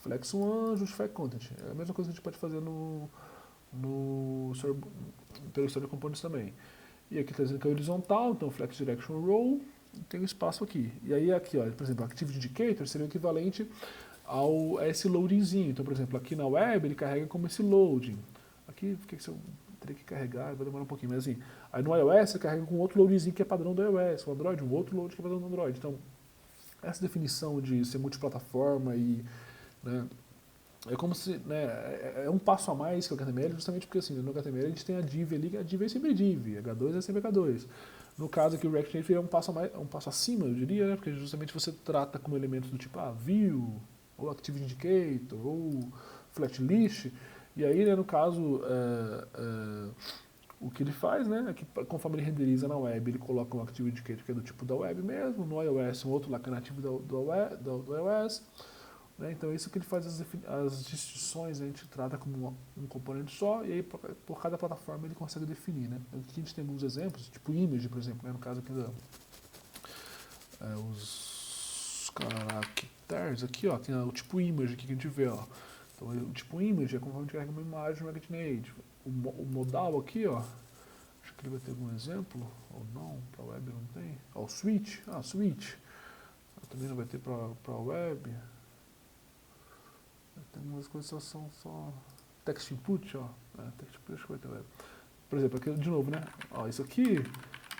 flex one, justify content. É a mesma coisa que a gente pode fazer pelo Style Components também. E aqui está dizendo que é horizontal, então Flex Direction Row, tem um espaço aqui. E aí aqui, ó, por exemplo, Activity Indicator seria o equivalente a esse loadingzinho. Então, por exemplo, aqui na web ele carrega como esse loading. Aqui, por que eu teria que carregar? Vai demorar um pouquinho, mas assim. Aí no iOS ele carrega com outro loadingzinho que é padrão do iOS. No Android, um outro load que é padrão do Android. Então, essa definição de ser multiplataforma e, né, é como se, né, é um passo a mais que o HTML, justamente porque assim, no HTML a gente tem a div ali, a div é sempre div, H2 é sempre H2. No caso aqui o React Native é um passo, um passo acima, eu diria, né, porque justamente você trata como elementos do tipo view, ou Activity Indicator, ou flatlist, e aí, né, no caso, o que ele faz, né, é que conforme ele renderiza na web, ele coloca um Activity Indicator que é do tipo da web mesmo, no iOS um outro lá que é nativo do iOS. Então, isso que ele faz as distinções, a gente trata como um componente só, e aí por cada plataforma ele consegue definir. Né? Aqui a gente tem alguns exemplos, tipo image, por exemplo, né? No caso aqui os caracteres, aqui ó, tem o tipo image aqui que a gente vê. Ó. Então, o tipo image é conforme a gente carrega uma imagem no React Native. O modal aqui, ó, acho que ele vai ter algum exemplo, ou não, para web não tem. Ó, o switch, switch, também não vai ter para web. Tem algumas coisas que são só text input, ó. Text input acho que vai ter web. Por exemplo, aqui de novo, né? Ó, isso aqui,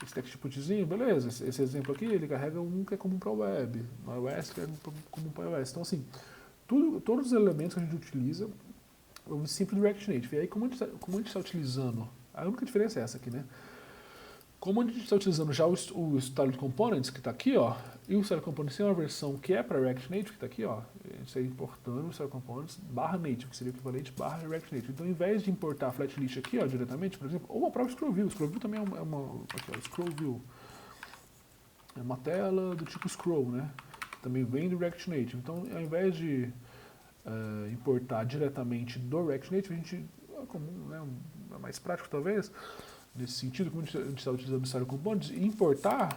esse text inputzinho, beleza. Esse exemplo aqui, ele carrega um que é comum para web. No iOS, que é comum para iOS. Então, assim, todos os elementos que a gente utiliza, eu sempre do React Native. E aí, como a gente está utilizando, a única diferença é essa aqui, né? Como a gente está utilizando já o Style Components, que está aqui, ó, e o Style Components tem uma versão que é para React Native, que está aqui, ó, a gente está importando o Style Components /native, que seria o equivalente /React Native. Então, ao invés de importar a flatlist aqui, ó, diretamente, por exemplo, ou a própria Scroll View. Scroll View também é uma aqui, ó, Scroll View. É uma tela do tipo Scroll, né, que também vem do React Native. Então, ao invés de importar diretamente do React Native, a gente, é comum, né, é mais prático talvez, nesse sentido, como a gente está utilizando o Style Components, e importar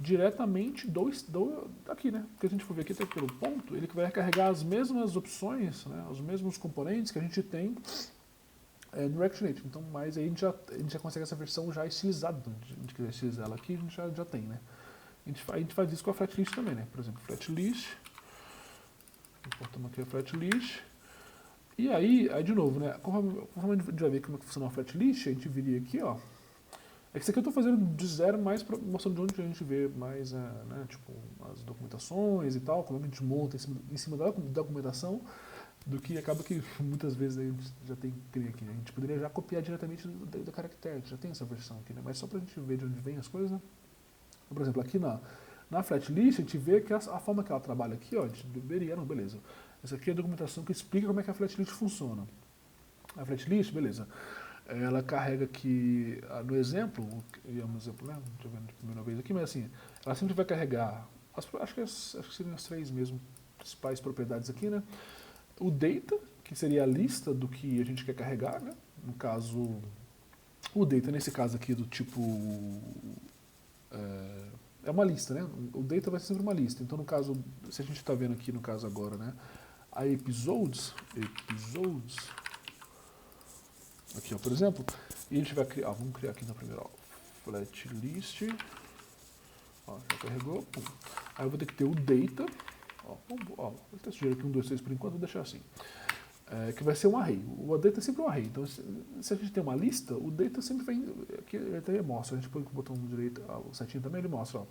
diretamente daqui, né? Porque se a gente for ver aqui até pelo ponto, ele vai recarregar as mesmas opções, né? Os mesmos componentes que a gente tem no React Native. Então, mas aí a gente já consegue essa versão já estilizada. Então, a gente quiser estilizar ela aqui, a gente já tem, né? A gente faz isso com a flatlist também, né? Por exemplo, flatlist, importamos aqui a flatlist. E aí de novo, né, conforme a gente vai ver como é que funciona a flatlist, a gente viria aqui, ó, É que isso aqui eu estou fazendo de zero, mais mostrando de onde a gente vê mais, né, tipo, as documentações e tal, como é que a gente monta em cima da documentação, do que acaba que muitas vezes a gente já tem que ter aqui, né? A gente poderia já copiar diretamente da Character, que já tem essa versão aqui, né? Mas só para a gente ver de onde vem as coisas, né? Então, por exemplo, aqui na flatlist, a gente vê que a forma que ela trabalha aqui, ó, a gente veria, não, beleza. Essa aqui é a documentação que explica como é que a flatlist funciona. A flatlist, beleza. Ela carrega aqui, no exemplo, é um exemplo, né? Estou vendo de primeira vez aqui, mas assim, ela sempre vai carregar, acho que seriam as 3 mesmo principais propriedades aqui, né? O data, que seria a lista do que a gente quer carregar, né? No caso, o data nesse caso aqui do tipo é uma lista, né? O data vai ser sempre uma lista. Então, no caso, se a gente está vendo aqui no caso agora, né? A episodes, aqui, ó, por exemplo, e a gente vai criar, vamos criar aqui na primeira, ó, flat list, ó, já carregou, pum. Aí eu vou ter que ter o data, ó, vou até sugerir aqui 1, 2, 3 por enquanto, vou deixar assim, que vai ser um array. O data é sempre um array, então se a gente tem uma lista, o data sempre vem, aqui ele até mostra, a gente põe com o botão direito, o setinho também, ele mostra, ó,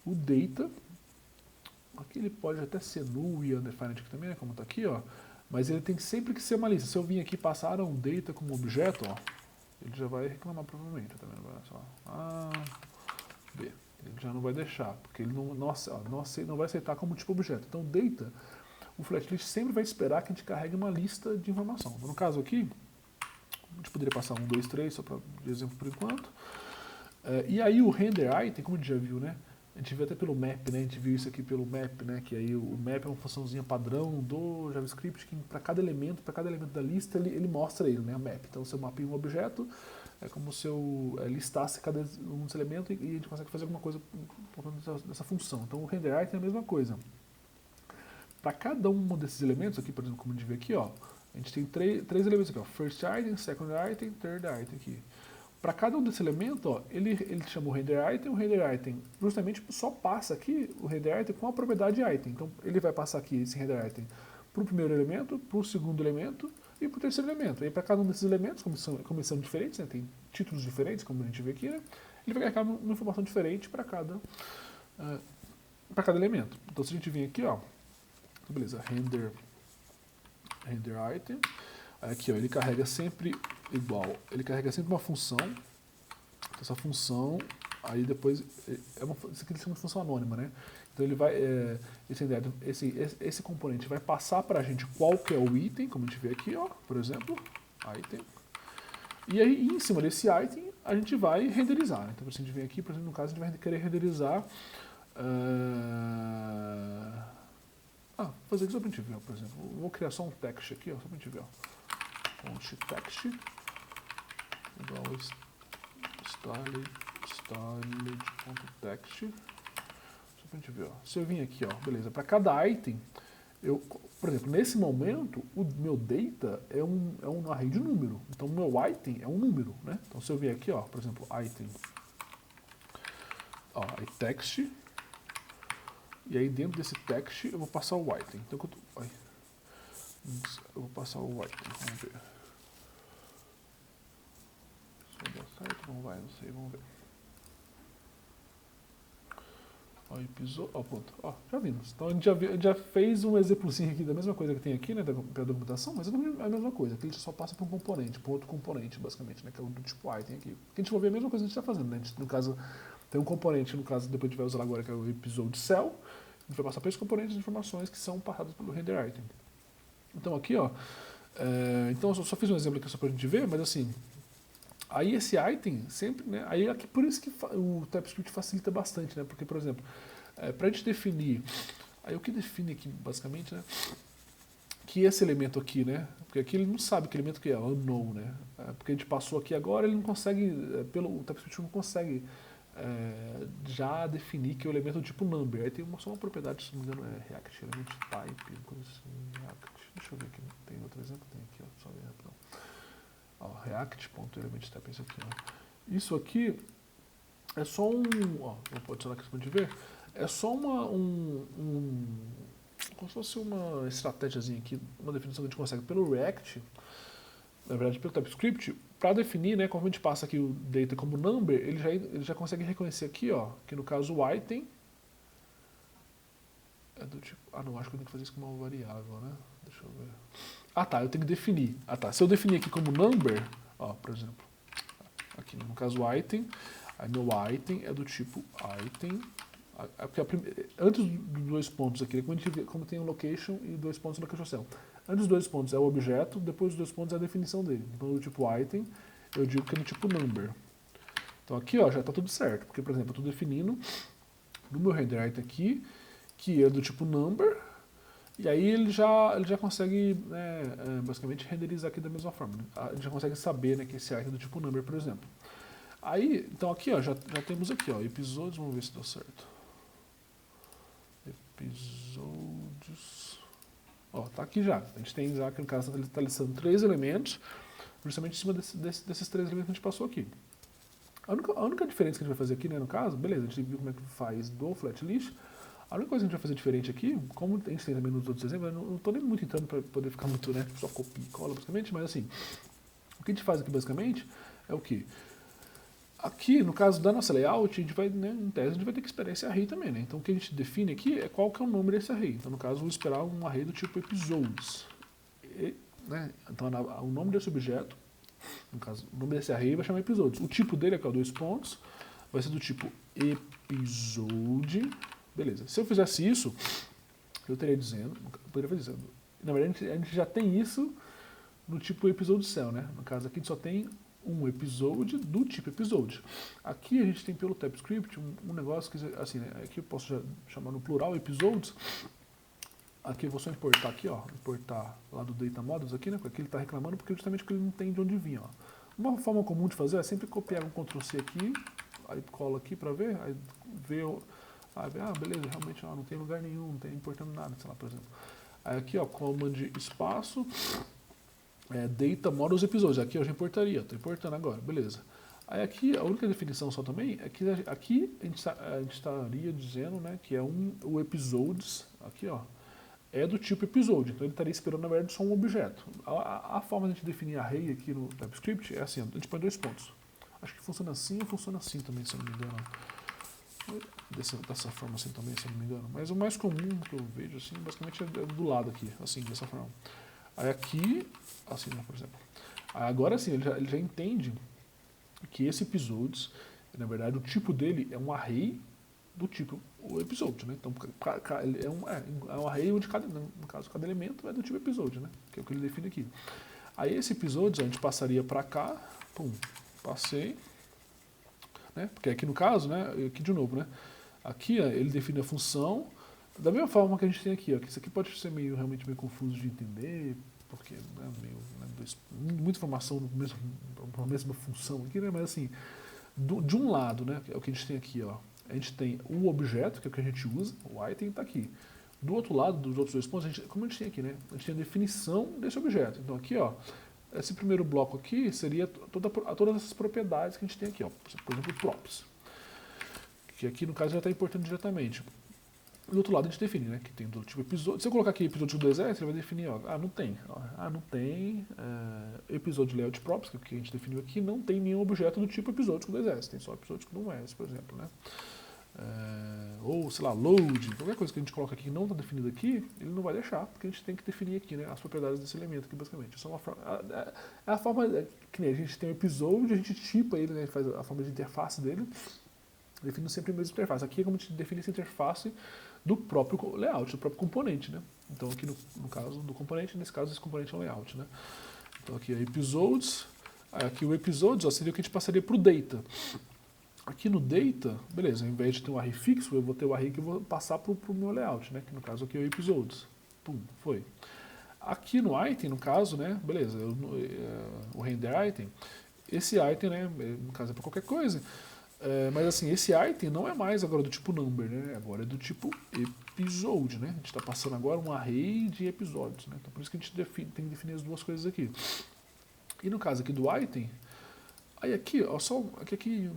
o data, aqui ele pode até ser null e undefined aqui também, né, como está aqui, ó, mas ele tem sempre que ser uma lista. Se eu vim aqui passar um data como objeto, ó, ele já vai reclamar provavelmente, tá vendo? Olha só. B. Ele já não vai deixar, porque ele não vai aceitar como tipo objeto. Então, data, o flatlist sempre vai esperar que a gente carregue uma lista de informação. Então, no caso aqui, a gente poderia passar 1, 2, 3, só para de exemplo por enquanto. E aí o render item, como a gente já viu, né? A gente viu até pelo map, né? A gente viu isso aqui pelo map, né? Que aí o map é uma funçãozinha padrão do JavaScript que para cada elemento da lista ele mostra ele, né? O map. Então, se eu mapeio um objeto, é como se eu listasse cada um dos elementos e a gente consegue fazer alguma coisa dessa função. Então, o render item é a mesma coisa. Para cada um desses elementos aqui, por exemplo, como a gente vê aqui, ó, a gente tem três elementos aqui, ó, first item, second item, third item aqui. Para cada um desses elementos, ó, ele chama o render item justamente só passa aqui o render item com a propriedade item. Então ele vai passar aqui esse render item para o primeiro elemento, para o segundo elemento e para o terceiro elemento. E para cada um desses elementos, como são diferentes, né, tem títulos diferentes, como a gente vê aqui, né, ele vai carregar uma informação diferente para cada elemento. Então se a gente vir aqui, ó, beleza, render item, aqui ó, ele carrega sempre igual, ele carrega sempre uma função, essa função, aí depois, isso aqui é uma função anônima, né? Então ele vai, esse componente vai passar para a gente qual que é o item, como a gente vê aqui, ó, por exemplo, item, e aí em cima desse item a gente vai renderizar, né? Então se a gente vem aqui, por exemplo, no caso a gente vai querer renderizar, fazer aqui só pra gente ver, por exemplo, vou criar só um text aqui, ó, só pra gente ver, ó. Fonte text igual styled.text, só pra gente ver, ó. Se eu vim aqui, ó, beleza, para cada item, por exemplo, nesse momento, o meu data é um array de número, então o meu item é um número, né? Então se eu vier aqui, ó, por exemplo, item, ó, aí text, e aí dentro desse text eu vou passar o item. Então eu vou passar o item, vamos ver. Se vai dar certo, não vai, não sei, vamos ver. Ó, pisou, ó, pronto, ó, já vimos. Então a gente já fez um exemplozinho aqui da mesma coisa que tem aqui, né, da documentação, mas é a mesma coisa, que a gente só passa para um componente, para outro componente, basicamente, né, que é o do tipo item aqui. Porque a gente vai ver a mesma coisa que a gente está fazendo, né, no caso, tem um componente, no caso, depois a gente vai usar agora, que é o episode cell, a gente vai passar para esse componente de informações que são passadas pelo render item. Então aqui, ó, então eu só fiz um exemplo aqui só para a gente ver, mas assim, aí esse item sempre, né, aí aqui, por isso que o TypeScript facilita bastante, né, porque, por exemplo, para a gente definir, aí o que define aqui, basicamente, né, que esse elemento aqui, né, porque aqui ele não sabe que elemento que é, unknown, né, porque a gente passou aqui agora, ele não consegue, o TypeScript não consegue já definir que é o elemento do tipo number. Aí tem só uma propriedade, se não me engano, é React element type, coisa assim, React. Deixa eu ver aqui, tem outro exemplo? Tem aqui, ó, só ver rapidão. Ó, React.element type, isso aqui, ó. Isso aqui é só ó, vou adicionar aqui para a gente ver, é só como se fosse uma estratégiazinha aqui, uma definição que a gente consegue pelo React, na verdade pelo TypeScript, para definir, né, como a gente passa aqui o data como number, ele já consegue reconhecer aqui, ó, que no caso o item é do tipo... Ah, não, acho que eu tenho que fazer isso com uma variável, né? Deixa eu ver. Ah, tá, eu tenho que definir. Ah, tá, se eu definir aqui como number, ó, por exemplo, aqui no caso o item, aí meu item é do tipo item, porque antes dos 2 pontos aqui, como tem um location e 2 pontos no location cell. Antes dos 2 pontos é o objeto, depois dos 2 pontos é a definição dele. Então do tipo item, eu digo que é do tipo number. Então aqui, ó, já está tudo certo, porque, por exemplo, eu estou definindo no meu render item aqui, que é do tipo number, e aí ele já consegue, né, basicamente, renderizar aqui da mesma forma. Né? Ele já consegue saber, né, que esse item é do tipo number, por exemplo. Aí, então aqui, ó, já temos aqui, ó, episódios, vamos ver se deu certo. Episódios... Ó, tá aqui já. A gente tem já, que no caso, ele está listando 3 elementos, justamente em cima desses 3 elementos que a gente passou aqui. A única diferença que a gente vai fazer aqui, né, no caso, beleza, a gente viu como é que faz do flat list. A única coisa que a gente vai fazer diferente aqui, como a gente tem também nos outros exemplos, eu não estou nem muito entrando para poder ficar muito, né, só copia e cola, basicamente, mas assim, o que a gente faz aqui, basicamente, é o quê? Aqui, no caso da nossa layout, a gente vai, né, em tese, a gente vai ter que esperar esse array também, né? Então o que a gente define aqui é qual que é o nome desse array. Então, no caso, eu vou esperar um array do tipo episodes. Né? Então, o nome desse objeto, no caso, o nome desse array vai chamar episodes. O tipo dele, que é o 2 pontos, vai ser do tipo episode. Beleza. Se eu fizesse isso, eu poderia fazer dizendo. Na verdade, a gente já tem isso no tipo episode cell, né? No caso aqui, a gente só tem um episode do tipo episode. Aqui a gente tem pelo TypeScript um negócio que, assim, né, aqui eu posso já chamar no plural episodes. Aqui eu vou só importar aqui, ó, importar lá do data models aqui, né, porque aqui ele está reclamando porque justamente porque ele não tem de onde vir, ó. Uma forma comum de fazer é sempre copiar um Ctrl+C aqui, aí cola aqui para ver, aí vê, beleza, realmente ó, não tem lugar nenhum, não tem importando nada, sei lá, por exemplo. Aí aqui, ó, command espaço, data models episódios. Aqui eu já importaria, estou importando agora, beleza. Aí aqui, a única definição só também é que aqui a gente estaria dizendo, né, que é o episodes, aqui ó, é do tipo episode, então ele estaria esperando na verdade só um objeto. A forma de a gente definir array aqui no TypeScript é assim, a gente põe 2 pontos. Acho que funciona assim ou funciona assim também, se eu não me engano. Dessa forma assim também, se eu não me engano. Mas o mais comum que eu vejo, assim, basicamente é do lado aqui, assim, dessa forma. Aí aqui, assim, né, por exemplo. Aí agora sim, ele já entende que esse episodes, na verdade, o tipo dele é um array do tipo o episódio, né? Então, ele é um array onde no caso, cada elemento é do tipo episódio, né? Que é o que ele define aqui. Aí esse episódio a gente passaria para cá, pum, passei, né? Porque aqui no caso, né? Aqui de novo, né? Aqui ó, ele define a função da mesma forma que a gente tem aqui, ó, que isso aqui pode ser realmente meio confuso de entender, porque né, muita informação na mesma função aqui, né? Mas assim, de um lado, né? Que é o que a gente tem aqui, ó. A gente tem o objeto, que é o que a gente usa, o item está aqui. Do outro lado, dos outros 2 pontos, como a gente tem aqui, né? A gente tem a definição desse objeto. Então aqui, ó, esse primeiro bloco aqui seria todas essas propriedades que a gente tem aqui, ó. Por exemplo, props. Que aqui, no caso, já está importando diretamente. Do outro lado a gente define, né? Que tem do tipo episódio. Se eu colocar aqui episódio do exército, ele vai definir, ó, não tem. Ó, não tem episódio layout props, que é o que a gente definiu aqui, não tem nenhum objeto do tipo episódio do exército. Tem só episódio do ES, por exemplo, né? Ou, sei lá, load, qualquer coisa que a gente coloca aqui que não está definida aqui, ele não vai deixar, porque a gente tem que definir aqui, né, as propriedades desse elemento aqui, basicamente. Essa é a forma que nem a gente tem um episódio, a gente tipa ele, né, faz a forma de interface dele, define sempre a mesma interface. Aqui é como a gente define essa interface do próprio layout, do próprio componente, né. Então aqui no caso do componente, nesse caso esse componente é o layout, né. Então aqui é episodes, aqui o episodes, ó, seria o que a gente passaria para o data. Aqui no data, beleza, ao invés de ter um array fixo, eu vou ter o array que eu vou passar para o meu layout, né? Que no caso aqui é o episodes. Pum, foi. Aqui no item, no caso, né? Beleza, o render item, esse item, né? No caso é para qualquer coisa. Mas assim, esse item não é mais agora do tipo number, né? Agora é do tipo episode, né? A gente está passando agora um array de episódios, né? Então por isso que a gente tem que definir as duas coisas aqui. E no caso aqui do item, aí aqui, ó, aqui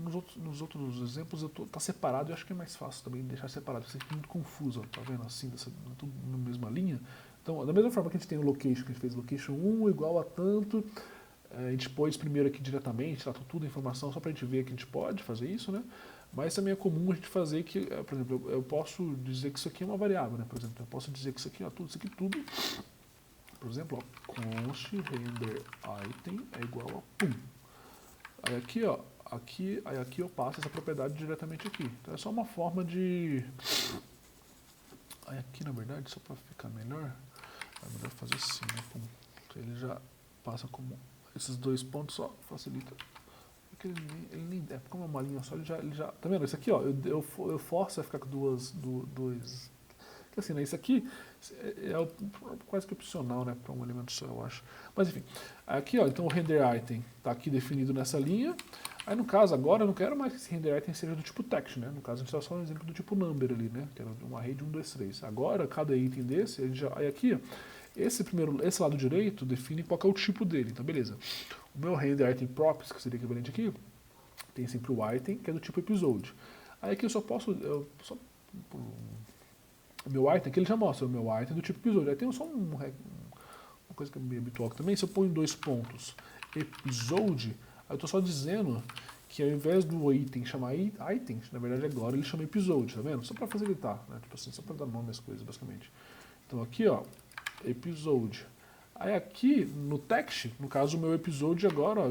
nos outros exemplos tá separado, eu acho que é mais fácil também deixar separado, porque isso aqui é muito confuso, ó, tá vendo assim, tudo na mesma linha. Então, da mesma forma que a gente tem o location, que a gente fez location 1 igual a tanto, A gente pôs primeiro aqui diretamente, tá tudo a informação, só para a gente ver que a gente pode fazer isso, né? Mas também é comum a gente fazer que, por exemplo, eu posso dizer que isso aqui é uma variável, né? Por exemplo, eu posso dizer que isso aqui tudo, por exemplo, ó, const render item é igual a pum. Aí aqui, ó, aí aqui eu passo essa propriedade diretamente aqui. Então é só uma forma de... Aí aqui, na verdade, só para ficar melhor, é melhor fazer assim, né? Pum. Ele já passa como... Esses dois pontos só facilita. Porque ele nem é como é uma linha só, ele já tá vendo? Isso aqui, ó, eu forço a ficar com dois. Assim, né? Isso aqui quase que opcional, né, para um elemento só, eu acho. Mas enfim, aqui, ó, então o render item tá aqui definido nessa linha. Aí no caso agora eu não quero mais que esse render item seja do tipo text, né? No caso a gente tá só um exemplo do tipo number ali, né? Que era um array de 1, 2, 3. Agora cada item desse, aí aqui, ó, esse lado direito define qual que é o tipo dele, então beleza. O meu render item props, que seria equivalente aqui, tem sempre o item, que é do tipo episode. Aí aqui eu só posso, o meu item, aqui ele já mostra o meu item do tipo episode. Aí tem só uma coisa que é meio habitual também, se eu ponho 2 pontos episode, aí eu estou só dizendo que ao invés do item chamar item, na verdade agora ele chama episode, tá vendo? Só para facilitar, né? Tipo assim, só para dar nome às coisas, basicamente. Então aqui, ó, episode. Aí aqui no text, no caso o meu episode agora, ó,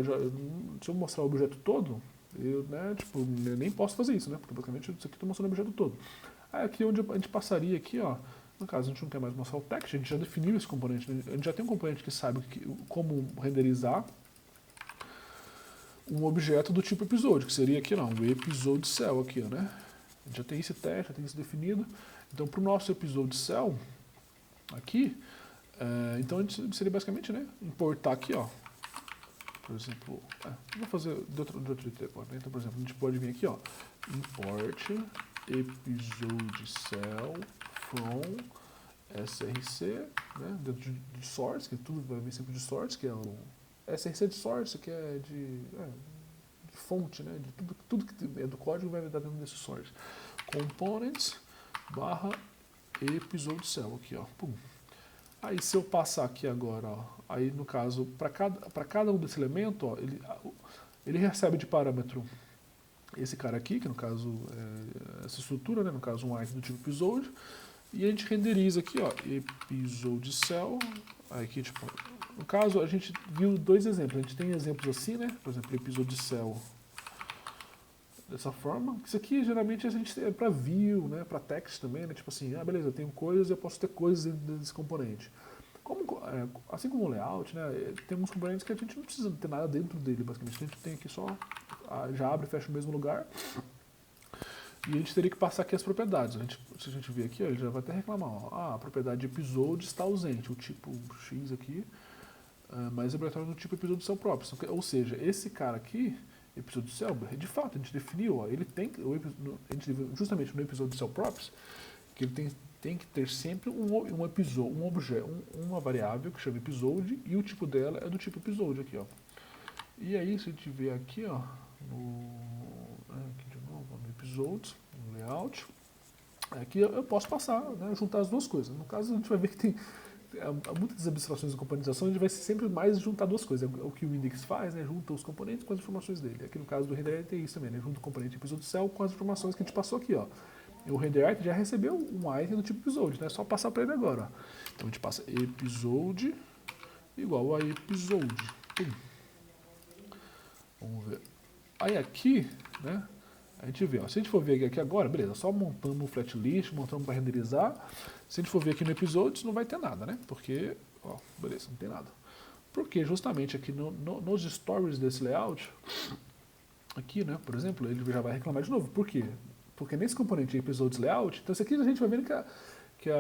se eu mostrar o objeto todo, eu, né, tipo, nem posso fazer isso, né? Porque basicamente isso aqui está mostrando o objeto todo. Aí aqui onde a gente passaria aqui, ó, no caso a gente não quer mais mostrar o text, a gente já definiu esse componente, né? A gente já tem um componente que sabe como renderizar um objeto do tipo episódio, que seria aqui, não, o episode cell aqui, ó, né? A gente já tem esse teste, já tem isso definido. Então para o nosso episode cell, aqui, então a gente seria basicamente, né, importar aqui, ó, por exemplo, vou fazer de outro jeito agora, né? Então, por exemplo, a gente pode vir aqui, ó, import episode cell from src, né, dentro de source, que tudo vai vir sempre de source, que é o src de source, que é de fonte, né, de tudo que é do código vai dar dentro desse source. Components barra episode cell aqui, ó, pum. Aí se eu passar aqui agora, ó, aí no caso, para cada um desse elemento, ó, ele recebe de parâmetro esse cara aqui, que no caso é essa estrutura, né, no caso um item do tipo episode, e a gente renderiza aqui, ó, episode cell, aí aqui, tipo, no caso a gente viu 2 exemplos, a gente tem exemplos assim, né, por exemplo, episode cell dessa forma. Isso aqui geralmente a gente é para view, né, para text também, né, tipo assim, beleza, eu tenho coisas, eu posso ter coisas dentro desse componente. Assim como o layout, né, tem alguns componentes que a gente não precisa ter nada dentro dele, basicamente. A gente tem aqui só, já abre e fecha o mesmo lugar. E a gente teria que passar aqui as propriedades. Se a gente ver aqui, ó, ele já vai até reclamar, ó, a propriedade de episode está ausente, o tipo X aqui, mas é obrigatório no tipo episódio cell próprio. Ou seja, esse cara aqui, episódio cell, de fato, a gente definiu, ó, ele tem, justamente no episódio cell props, que ele tem que ter sempre um episódio, um objeto, uma variável que chama episode e o tipo dela é do tipo episode aqui, ó. E aí, se a gente ver aqui, ó, aqui de novo, no episode, no layout, aqui eu posso passar, né, juntar as duas coisas. No caso, a gente vai ver que tem muitas abstrações de componentização, a gente vai sempre mais juntar duas coisas. É o que o index faz, né, junta os componentes com as informações dele. Aqui no caso do render tem isso também, né, junta o componente episode cell com as informações que a gente passou aqui, ó. O render item já recebeu um item do tipo episode, né? É só passar para ele agora. Ó. Então a gente passa episode igual a episode. Vamos ver. Aí aqui, né? A gente vê, ó, se a gente for ver aqui agora, beleza, só montamos o flat list, montamos para renderizar. Se a gente for ver aqui no episode, não vai ter nada, né? Porque, ó, beleza, não tem nada. Porque justamente aqui nos stories desse layout, aqui, né, por exemplo, ele já vai reclamar de novo. Por quê? Porque nesse componente de episódios layout, então isso aqui a gente vai vendo que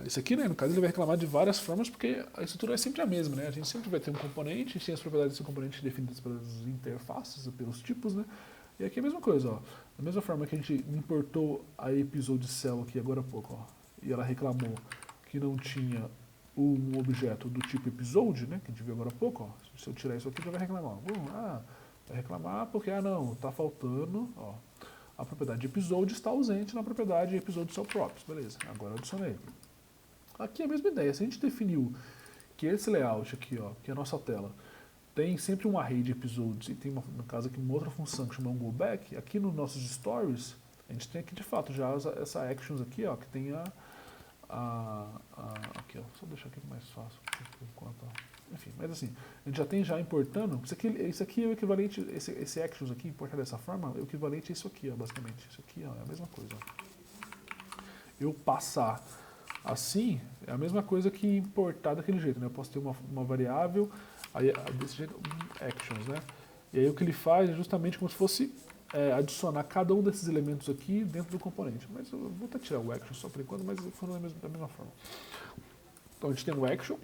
isso aqui, né, no caso, ele vai reclamar de várias formas, porque a estrutura é sempre a mesma, né? A gente sempre vai ter um componente, a gente tem as propriedades desse componente definidas pelas interfaces, pelos tipos, né? E aqui é a mesma coisa, ó. Da mesma forma que a gente importou a episode cell aqui agora há pouco, ó, e ela reclamou que não tinha um objeto do tipo episode, né, que a gente viu agora há pouco, ó. Se eu tirar isso aqui, já vai reclamar. Vai reclamar porque, não, está faltando, ó, a propriedade de episode está ausente na propriedade de episode cell props. Beleza, agora eu adicionei. Aqui é a mesma ideia. Se a gente definiu que esse layout aqui, ó, que é a nossa tela, tem sempre um array de episódios e tem, no caso aqui, uma outra função que chama um go back, aqui nos nossos stories, a gente tem aqui de fato já essa actions aqui, ó, que tem aqui, ó, só deixar aqui mais fácil, por enquanto, ó. Enfim, mas assim, a gente já tem já importando, isso aqui é o equivalente, esse actions aqui, importar dessa forma, é o equivalente a isso aqui, ó, basicamente. Isso aqui, ó, é a mesma coisa, ó. Eu passar assim, é a mesma coisa que importar daquele jeito, né? Eu posso ter uma variável, aí desse jeito, actions, né? E aí o que ele faz é justamente como se fosse adicionar cada um desses elementos aqui dentro do componente. Mas eu vou até tirar o action só por enquanto, mas falando da mesma forma. Então a gente tem o action,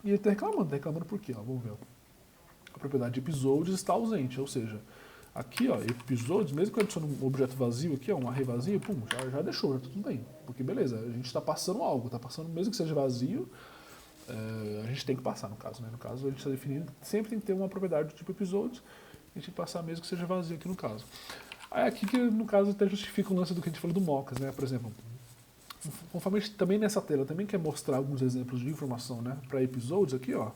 e ele está reclamando por quê? Ó, vamos ver. A propriedade de episódios está ausente, ou seja, aqui, ó, episódios, mesmo que eu adicione um objeto vazio aqui, ó, um array vazio, pum, já deixou, já tá tudo bem. Porque beleza, a gente está passando algo, está passando, mesmo que seja vazio, a gente tem que passar, no caso, né? No caso, a gente está definindo, sempre tem que ter uma propriedade do tipo episódios, a gente tem que passar mesmo que seja vazio aqui no caso. Aí aqui que, no caso, até justifica o lance do que a gente falou do mocks, né? Por exemplo, conforme a gente também nessa tela também quer mostrar alguns exemplos de informação, né, para episódios aqui, ó,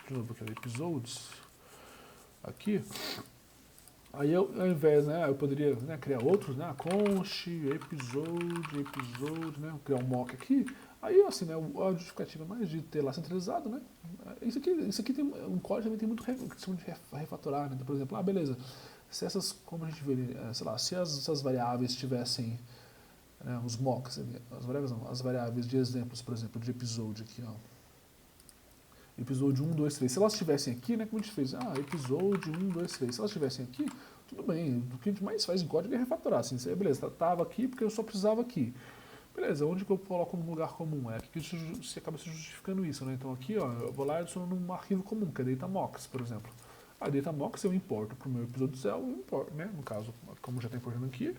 de novo aqui, episódios aqui, aí eu, ao invés, né, eu poderia, né, criar outros, né, const, episódio, né, criar um mock aqui, aí assim, né, a justificativa mais de ter lá centralizado, né, isso aqui tem, um código também tem muito questão de refatorar, né, então, por exemplo, beleza, se essas, como a gente vê, sei lá, se essas variáveis tivessem os mocks, as variáveis de exemplos, por exemplo, de episódio aqui, ó. Episódio 1, 2, 3. Se elas estivessem aqui, né, como a gente fez? Episódio 1, 2, 3. Se elas estivessem aqui, tudo bem. O que a gente mais faz em código é refatorar. Assim, beleza, estava aqui porque eu só precisava aqui. Beleza, onde que eu coloco num lugar comum? É que você acaba se justificando isso, né? Então aqui, ó, eu vou lá e adiciono num arquivo comum, que é datamocks, por exemplo. A datamocks eu importo para o meu episódio cell, eu importo, né? No caso, como já está importando aqui,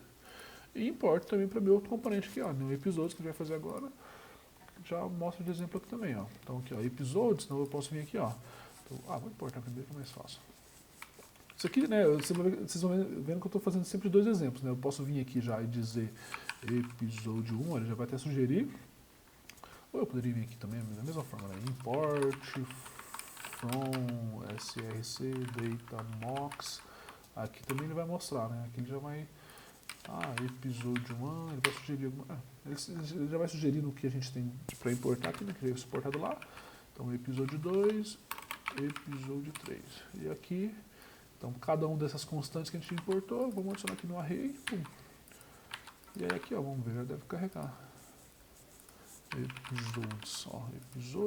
e importo também para o meu outro componente aqui, ó, no episódio que a gente vai fazer agora, já mostra de exemplo aqui também, ó. Então aqui, ó, episódios, então eu posso vir aqui, ó. Então, vou importar primeiro que é mais fácil. Isso aqui, né, vocês vão vendo que eu estou fazendo sempre dois exemplos, né. Eu posso vir aqui já e dizer episódio 1, ele já vai até sugerir. Ou eu poderia vir aqui também da mesma forma, né, import from src datamocks. Aqui também ele vai mostrar, né, aqui ele já vai... episódio 1, ele vai sugerir alguma... ele já vai sugerir no que a gente tem para importar aqui, né, que já é suportado lá. Então, episódio 2, episódio 3. E aqui, então, cada um dessas constantes que a gente importou, vamos adicionar aqui no array, pum. E aí aqui, ó, vamos ver, já deve carregar. Episódios,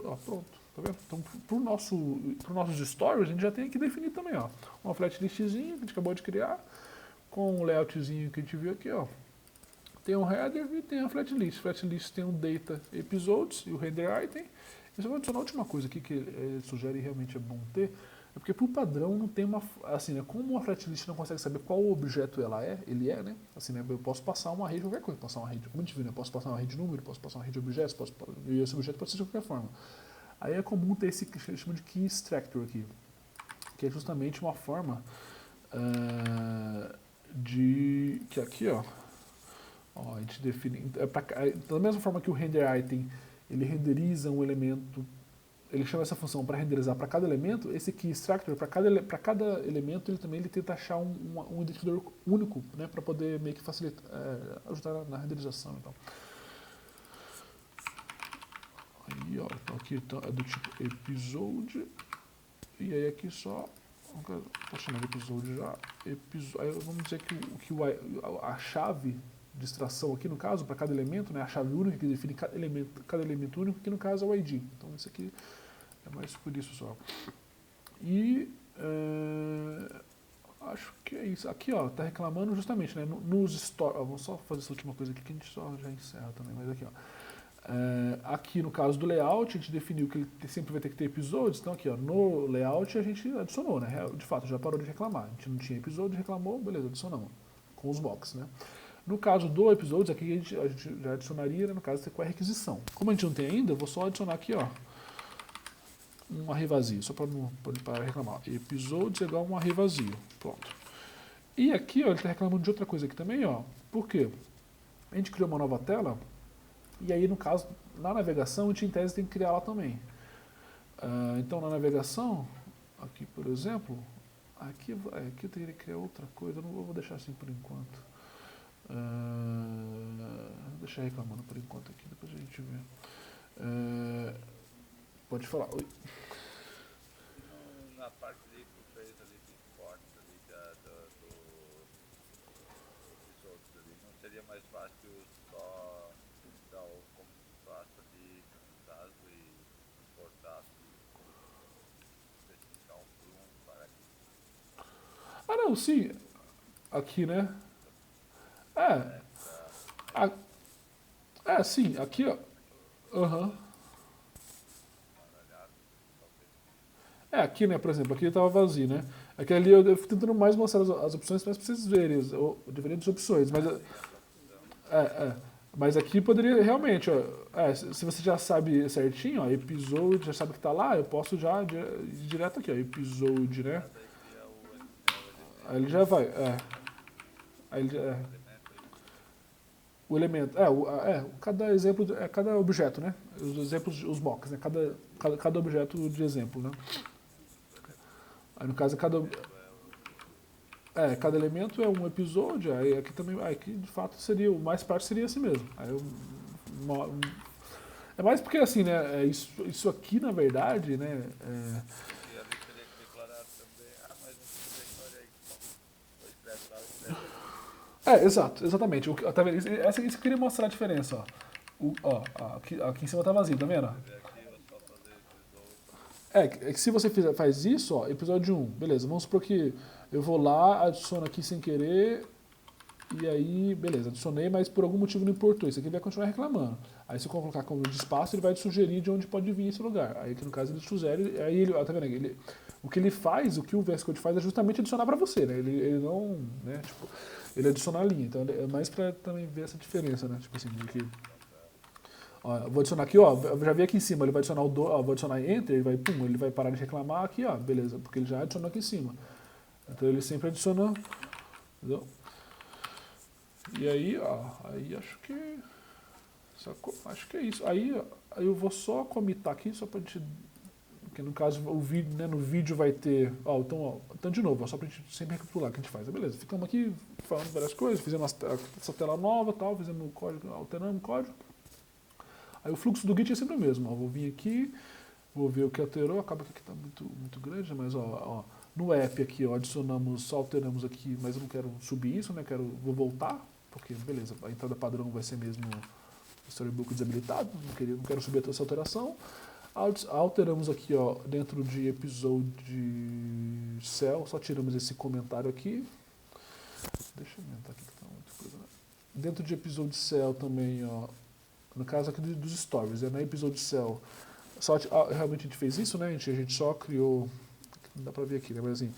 ó, pronto, tá vendo? Então, pro nossos stories, a gente já tem aqui definido também, ó, uma flat listzinha que a gente acabou de criar, com o layoutzinho que a gente viu aqui, ó. Tem um header e tem a flat list. Flat list tem um data episodes e o render item. Eu só vou adicionar a última coisa aqui que ele sugere e realmente é bom ter, é porque por padrão não tem uma, assim, né, como uma flat list não consegue saber qual objeto ele é, né, assim, né, eu posso passar uma array de qualquer coisa, passar uma array de, como a gente viu, né, posso passar uma array de número, posso passar uma array de objetos, e esse objeto pode ser de qualquer forma. Aí é comum ter esse que a gente chama de key extractor aqui, que é justamente uma forma que aqui, ó, a gente define, da mesma forma que o render item, ele renderiza um elemento, ele chama essa função para renderizar para cada elemento, esse key extractor, para cada elemento, ele tenta achar um identificador único, né, para poder meio que facilitar, ajudar na renderização. Então. Aí, ó, então aqui é do tipo episode, e aí aqui só, vou chamar de episódio já, aí vamos dizer que a chave de extração aqui, no caso, para cada elemento, né, a chave única que define cada elemento único, que no caso é o ID. Então isso aqui é mais por isso só. E acho que é isso. Aqui, ó, tá reclamando justamente, né, nos stories, vamos só fazer essa última coisa aqui que a gente só já encerra também, mas aqui, ó. Aqui no caso do layout, a gente definiu que ele sempre vai ter que ter episódios, então aqui, ó, no layout a gente adicionou, né, de fato já parou de reclamar, a gente não tinha episódio, reclamou, beleza, adicionamos, com os mocks, né. No caso do episódios, aqui a gente já adicionaria, né, no caso, com a requisição. Como a gente não tem ainda, eu vou só adicionar aqui, ó, um array vazio, só para reclamar. Episódios é igual a um array vazio, pronto. E aqui, ó, ele está reclamando de outra coisa aqui também, ó, por quê? A gente criou uma nova tela, e aí, no caso, na navegação, a gente, em tese, tem que criar lá também. Então, na navegação, aqui, por exemplo, aqui eu teria que criar outra coisa, eu não vou deixar assim por enquanto. Vou deixar reclamando por enquanto aqui, depois a gente vê. Pode falar. Oi. Na parte ali que tu fez ali de cortes ali dos outros ali, não seria mais fácil só dar o como tu faz ali no caso e cortar assim, especificar um por um para que Não, sim. Aqui, né? É, para a- sim, aqui, ó. Aham. dar uma olhada, talvez. Aqui, né, por exemplo, aqui ele tava vazio, né? Aqui ali eu fico tentando mais mostrar as opções para vocês verem as diferentes opções, mas Sim, as opções. mas aqui poderia realmente, ó, se você já sabe certinho, ó, episode, já sabe que tá lá, eu posso já ir direto aqui, ó, episode, né? Ah, daí cria o Aí ele elemento, já vai, aí ele o elemento aí. o elemento, cada exemplo, cada objeto, né? Os exemplos, os mocks, né? Cada objeto de exemplo, né? Aí no caso, Elemento é cada elemento é um episódio, aí aqui também, aqui de fato seria, o mais prático seria esse mesmo. Uma- é mais porque assim, né, isso aqui na verdade, né, e ali teria que declarar também, mas não precisa declarar aí, bom, ou escreve lá ou escreve aqui. exato, exatamente. Tá vendo? Isso que eu queria mostrar a diferença, ó. Aqui em cima tá vazio, tá vendo? Escrever aqui ou só fazer episode. Que se você faz isso, ó, episódio um beleza, vamos supor que eu vou lá, adiciono aqui sem querer, e aí, beleza, adicionei, mas por algum motivo não importou. Isso aqui vai continuar reclamando. Aí se eu colocar como de espaço, ele vai te sugerir de onde pode vir esse lugar. Aí aqui no caso ele sugere, aí ele, ó, tá vendo? O que ele faz, o que o VS Code faz é justamente adicionar para você, né? Ele não, né, tipo, ele adiciona a linha. Então é mais para também ver essa diferença, né? Tipo assim, de que Então tá. ó, eu vou adicionar aqui, ó, eu já vi aqui em cima, ele vai adicionar vou adicionar enter, ele vai, pum, ele vai parar de reclamar aqui, ó, beleza, porque ele já adicionou aqui em cima. Então ele sempre adiciona, entendeu? E aí, ó, aí acho que acho que é isso. Aí eu vou só comitar aqui, só pra gente. Porque no caso, o vídeo, né, no vídeo vai ter. Então de novo, ó, só pra gente sempre recapitular o que a gente faz. Beleza, ficamos aqui falando várias coisas, fizemos essa tela nova tal, fizemos o código, alteramos o código. Aí o fluxo do Git é sempre o mesmo. Ó, vou vir aqui, vou ver o que alterou, acaba que aqui está muito grande, mas no app aqui, ó, adicionamos, só alteramos aqui, mas eu não quero subir isso, né? Vou voltar, porque beleza, a entrada padrão vai ser mesmo Storybook desabilitado, não quero subir essa alteração. Alteramos aqui, ó, dentro de episode cell, só tiramos esse comentário aqui. Deixa eu aumentar aqui que tá muita coisa, né? Dentro de episode cell também, ó, no caso aqui dos stories, na episode cell, realmente a gente fez isso, né? A gente só criou, não dá pra ver aqui, né? Mas assim,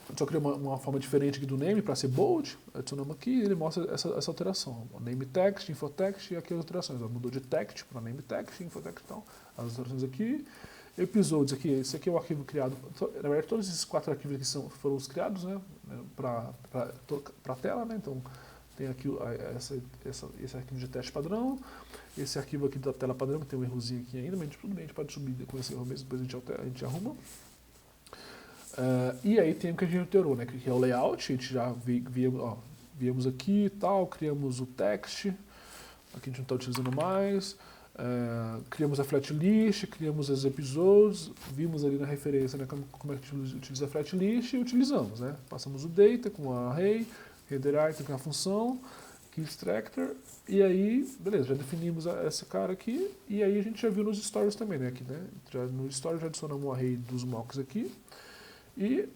a gente só criou uma forma diferente aqui do name para ser bold, adicionamos aqui e ele mostra essa alteração. O name text, info text e aqui as alterações. Ó, mudou de text para name text, info text, então, as alterações aqui. Episódios aqui, esse aqui é o arquivo criado, na verdade todos esses 4 arquivos aqui foram os criados, né? Para a tela, né? Então tem aqui esse arquivo de teste padrão, esse arquivo aqui da tela padrão, que tem um errozinho aqui ainda, mas tudo bem, a gente pode subir com esse erro mesmo, depois a gente arruma. E aí tem o que a gente alterou, né? Que é o layout, a gente já viemos aqui e tal, criamos o text, aqui a gente não está utilizando mais, criamos a flat list, criamos os episódios, vimos ali na referência, né, como é que a gente utiliza a flat list e utilizamos, né? Passamos o data com a array, render item com a função, key extractor, e aí, beleza, já definimos essa cara aqui, e aí a gente já viu nos stories também, né? Aqui, né? No story já adicionamos um array dos mocks aqui, e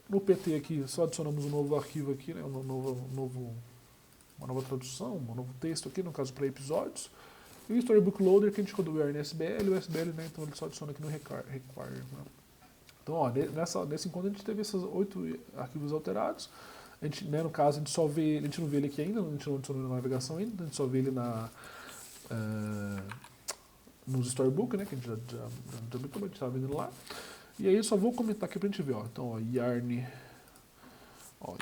no PT aqui só adicionamos um novo arquivo aqui, né, uma nova tradução, um novo texto aqui, no caso para episódios. E o Storybook Loader que a gente rodou o SBL, o SBL, né, então ele só adiciona aqui no require. Né. Então, ó, nesse encontro a gente teve esses 8 arquivos alterados. A gente, né, no caso, a gente não vê ele aqui ainda, a gente não adicionou na navegação ainda, a gente só vê ele nos Storybook, né, que a gente já a gente estava vendo lá. E aí eu só vou comentar aqui pra gente ver, ó. Então, ó, yarn, ó,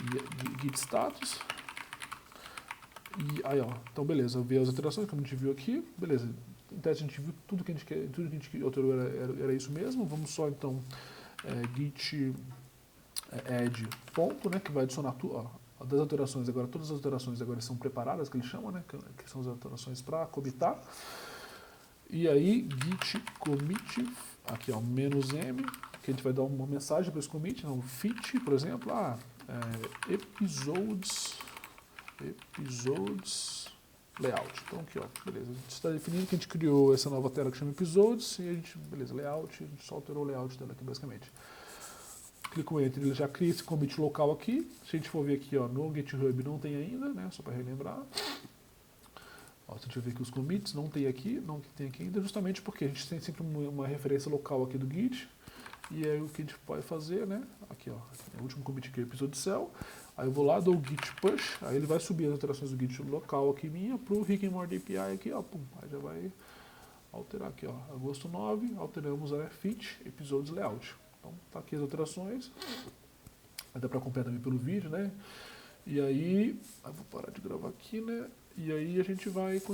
git status. E aí, ó, então beleza, eu vi as alterações que a gente viu aqui, beleza. em teste a gente viu tudo que a gente alterou era isso mesmo. Vamos só então git add ponto, né, que vai adicionar das alterações agora, todas as alterações agora são preparadas, que ele chama, né, que são as alterações para commitar. E aí git commit, aqui ó, "-m", que a gente vai dar uma mensagem para esse commit, então fit, por exemplo, episodes layout. Então aqui ó, beleza, a gente está definindo que a gente criou essa nova tela que chama episodes, e a gente, beleza, layout, a gente só alterou o layout dela aqui basicamente. Clico em Enter, ele já cria esse commit local aqui. Se a gente for ver aqui, ó, no GitHub não tem ainda, né, só para relembrar. Ó, se a gente ver aqui os commits, não tem aqui ainda, justamente porque a gente tem sempre uma referência local aqui do Git. E aí o que a gente pode fazer, né, aqui ó, o último commit aqui é o episódio cell. Aí eu vou lá, dou o git push, aí ele vai subir as alterações do Git local aqui minha pro Rick and Morty API aqui, ó, pum, aí já vai alterar aqui, ó, agosto 9, alteramos a fit, episódios layout. Então, tá aqui as alterações. Vai dar para acompanhar também pelo vídeo, né? E aí, eu vou parar de gravar aqui, né? E aí a gente vai